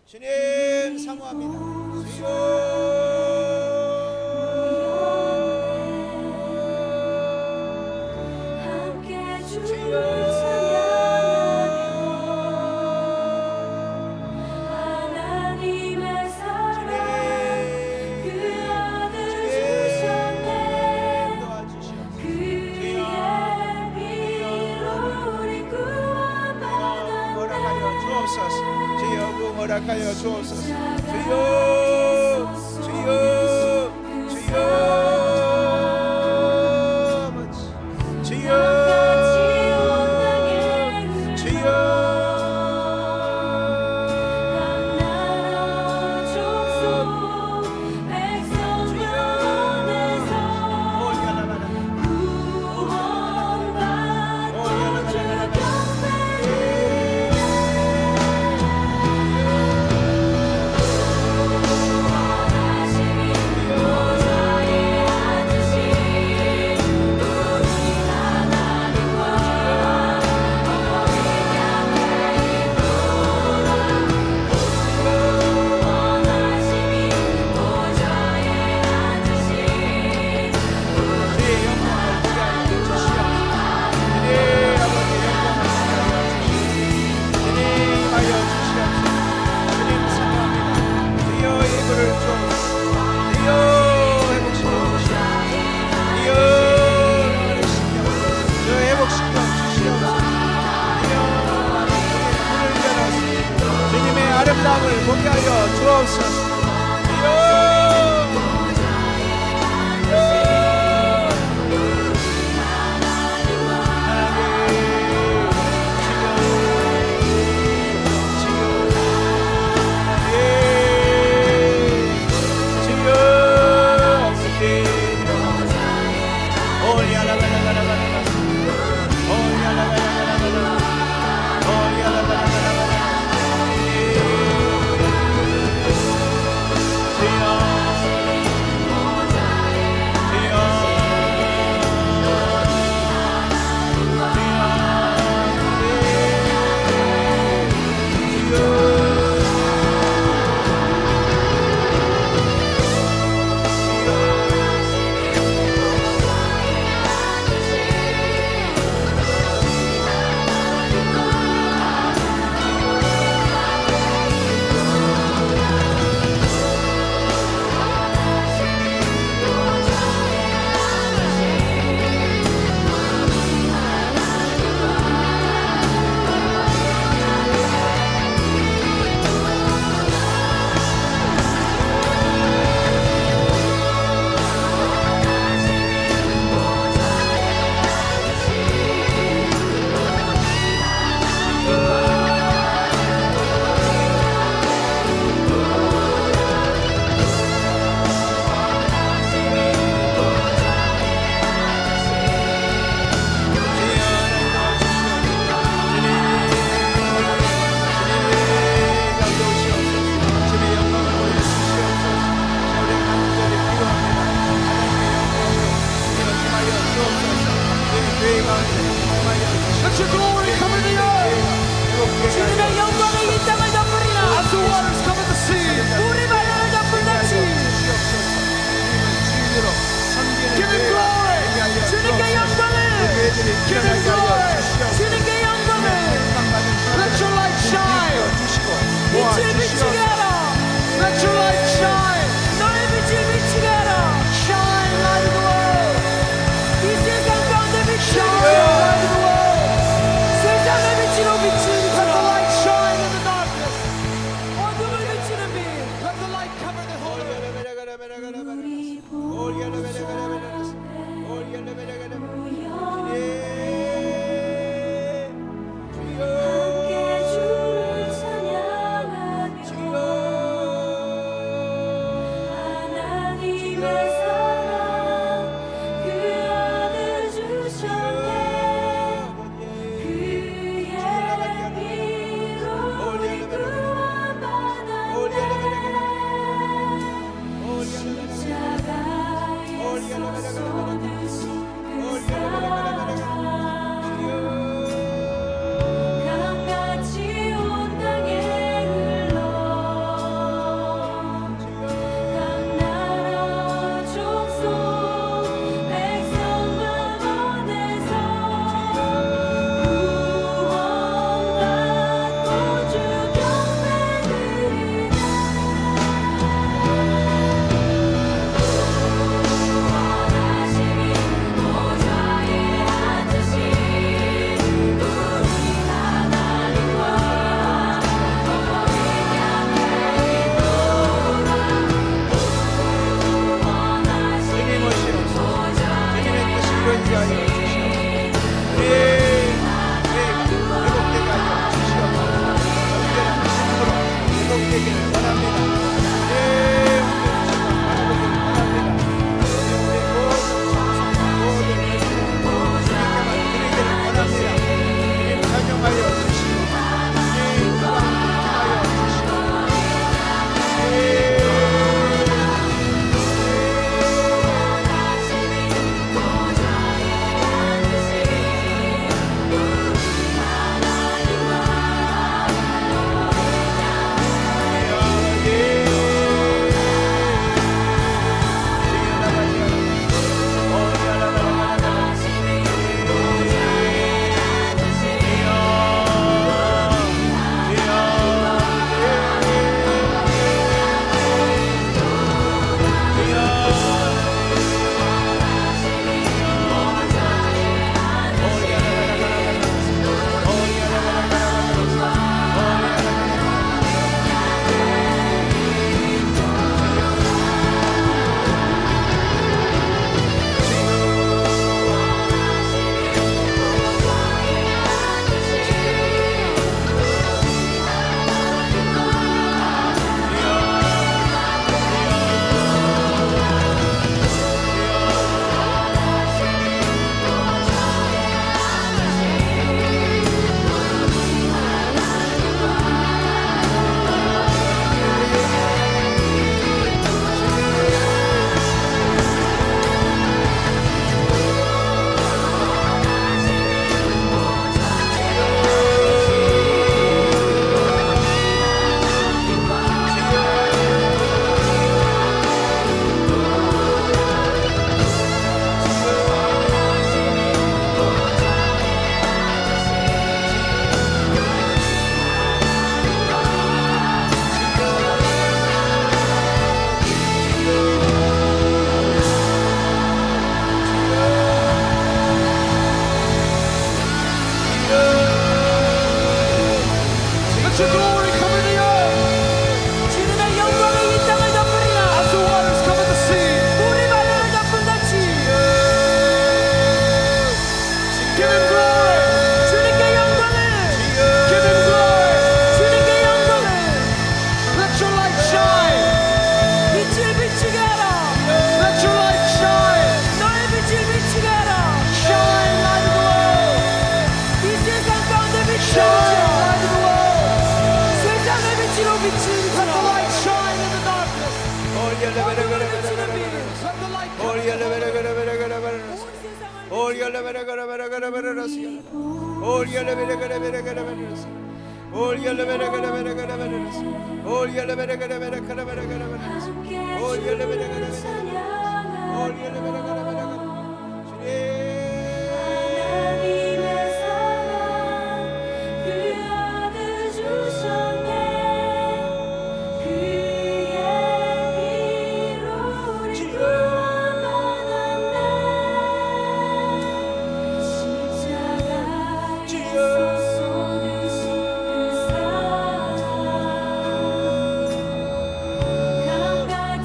주님 사모합니다. 허락하여 주옵소서. 주여 주여 주여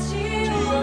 주여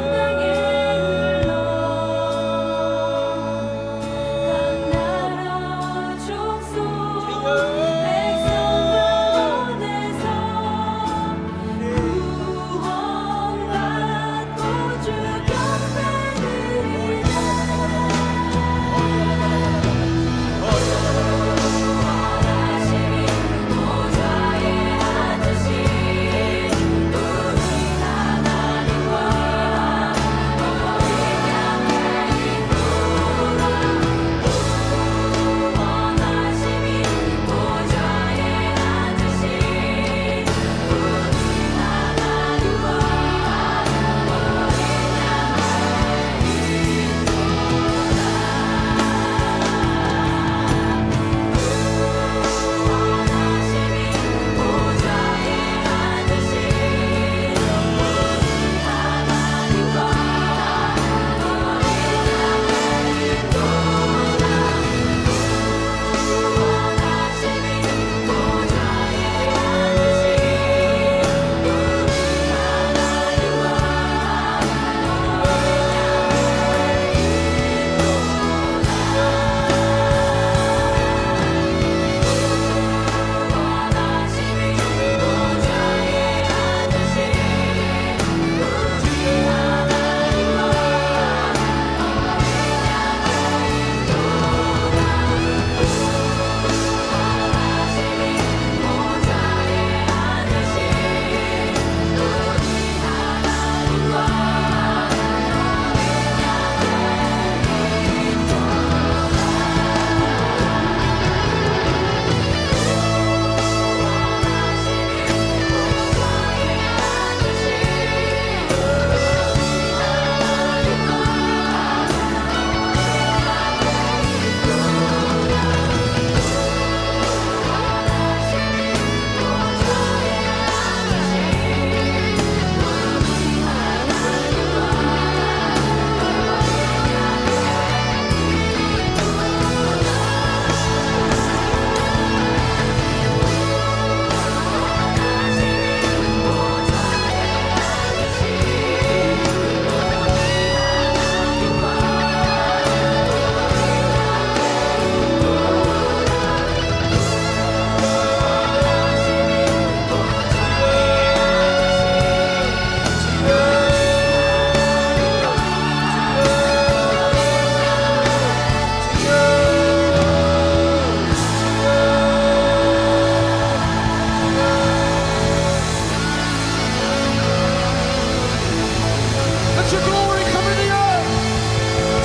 your glory cover the earth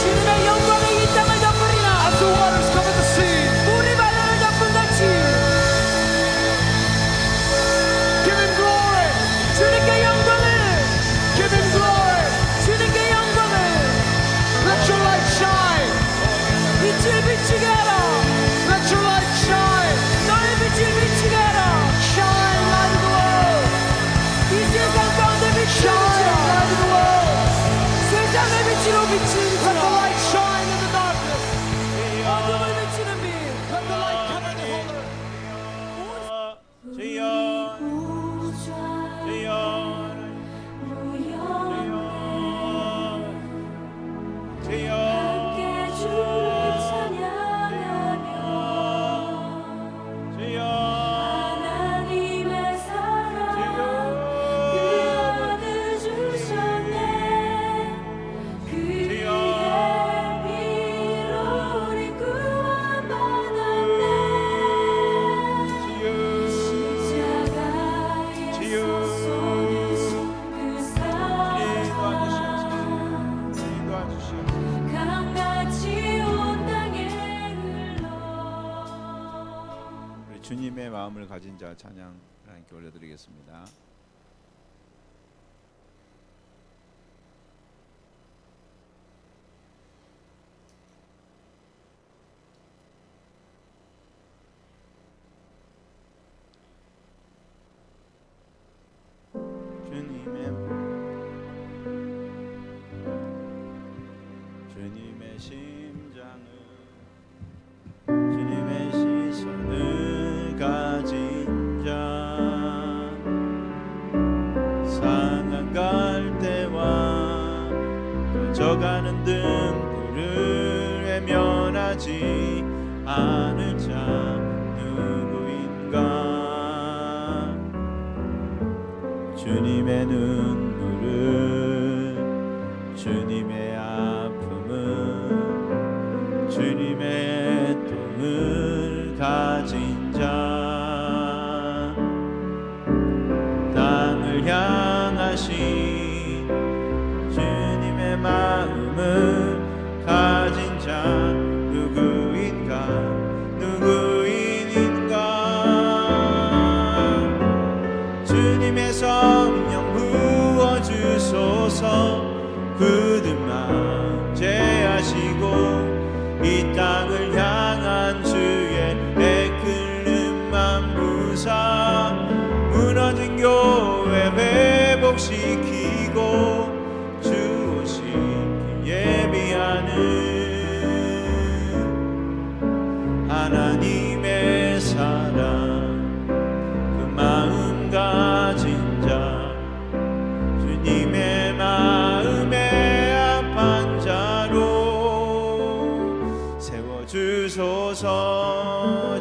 주님의 영광이 이 땅을 덮으리라. as the waters cover the sea. 물이 바다를 덮은 같이 Give him glory. 주님께 영광을, Give him glory. 주님께 영광을. Let your light shine. 빛을 비추게 하라. Let your light shine. 너의 빛을 비추게 하라. Shine, light of the world. 이 세상 가운데 빛을 Shine, 비추라. light of the world. 세상의 빛으로 빛을 Let the 비추라. light shine in the darkness. 어둠을 비추는 빛. Let the light cover the whole earth. 주여 주여 주여 주여 하나님의 사랑 그 아들 주셨네 그의 피로 우리 구원받았네 십자가에서 쏟으신 그 사랑 강같이 온 땅에 흘러 우리 주님의 마음을 가진 자 찬양 하나님께 올려드리겠습니다. 주님의 심장은 주님의 시선을 가진 자 상한 갈대와 꺼져가는 등불을 외면하지 않을 자 누구인가 주님의 눈물을 주님의 아픔은 주님의 똥을 가진 자 땅을 향하신 주님의 마음을 가진 자 누구인가 주님의 성령 부어주소서 굳은 마음 제하시고 이 땅을 향한 주의 애끓는 만부사 무너진 교회 회복시키고 주 오시기 예비하는 하나님의 사랑 그 마음 가진 자 주님의 마음에 합한 자로 세워주소서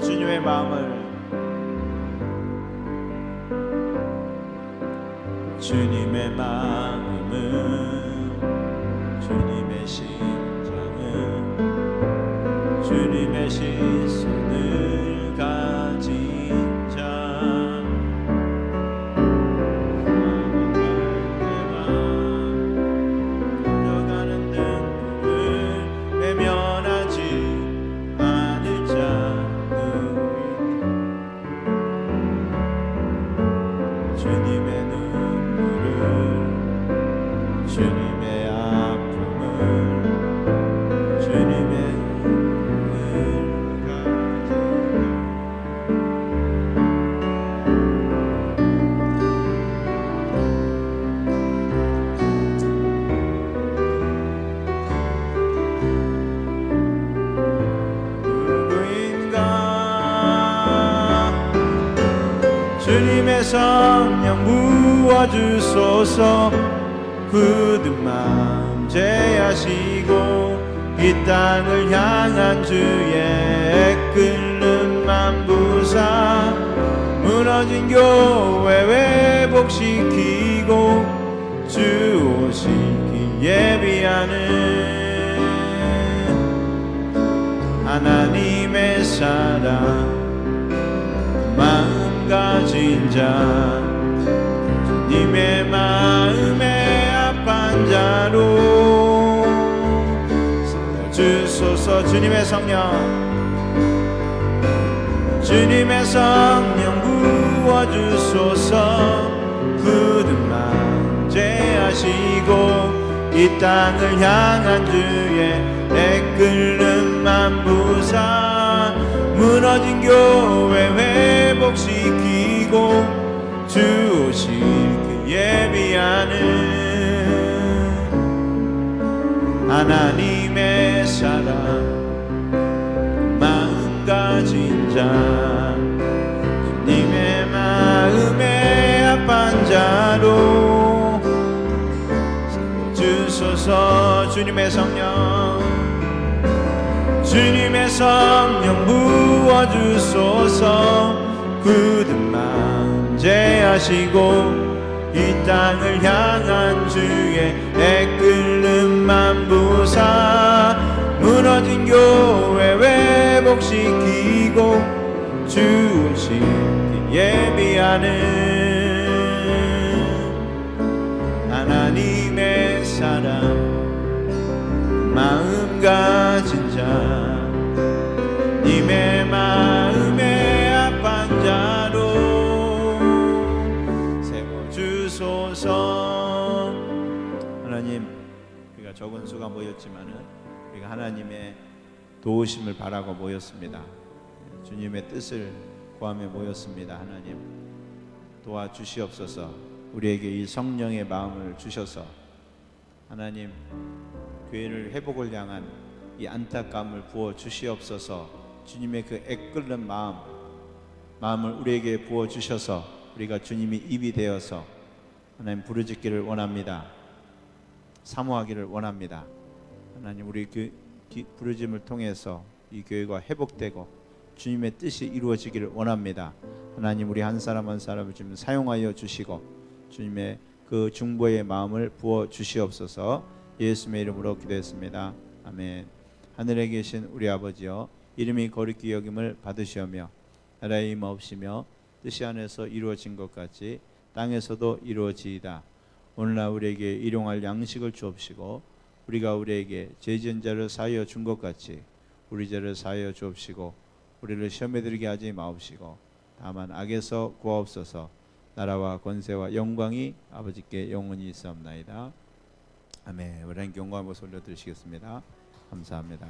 주님의 마음을 주님의 마음은 주님의 심장은 주님의 시선을 가진 자 꺼져가는 등불을 외면하지 않을 자 주님의 눈물을 주님의 아픔을 주님의 눈을 가진 누구인가 주님의 성령 부어주소서 굳은 마음 제하시고 이 땅을 향한 주의 끓는 만부사 무너진 교회 회복시키고 주 오시기 예비하는 하나님의 사랑 마음 가진 자 주님의 마음에 합한 자로 주소서. 주님의 성령 주님의 성령 부어주소서. 굳은 제하시고 이 땅을 향한 주의 애끓는 만부사. 무너진 교회 회복시키고 주 오실 그 예비하는 하나님의 사랑 마음 가진 자. 주님의 마음에 합한 자로 주소서. 주님의 성령 주님의 성령 부어주소서. 굳은 마음 제하시고 이 땅을 향한 주의 애끓는 만부사. 무너진 교회 회복시키고 주 오실 예비하는 하나님의 사랑 마음 가진 자. 님의 마음에 합한 자로 세워주소서. 하나님, 우리가 적은 수가 모였지만은 우리가 하나님의 도우심을 바라고 모였습니다. 주님의 뜻을 구하며 모였습니다. 하나님 도와주시옵소서. 우리에게 이 성령의 마음을 주셔서 하나님 교회를 회복을 향한 이 안타까움을 부어 주시옵소서. 주님의 그 애끓는 마음을 우리에게 부어 주셔서 우리가 주님이 입이 되어서 하나님 부르짖기를 원합니다. 사모하기를 원합니다. 하나님 우리 그 부르짖음을 통해서 이 교회가 회복되고 주님의 뜻이 이루어지기를 원합니다. 하나님 우리 한 사람 한 사람을 좀 사용하여 주시고 주님의 그 중보의 마음을 부어 주시옵소서. 예수님의 이름으로 기도했습니다. 아멘. 하늘에 계신 우리 아버지여, 이름이 거룩히 여김을 받으시오며 나라의 임하옵시며 뜻이 하늘에서 이루어진 것 같이 땅에서도 이루어지이다. 오늘날 우리에게 일용할 양식을 주옵시고 우리가 우리에게 죄 지은 자를 사하여 준 것 같이 우리 죄를 사하여 주옵시고 우리를 시험에 들게 하지 마옵시고 다만 악에서 구하옵소서. 나라와 권세와 영광이 아버지께 영원히 있사옵나이다. 아멘. 우리 한 경과 한번 올려드리시겠습니다. 감사합니다.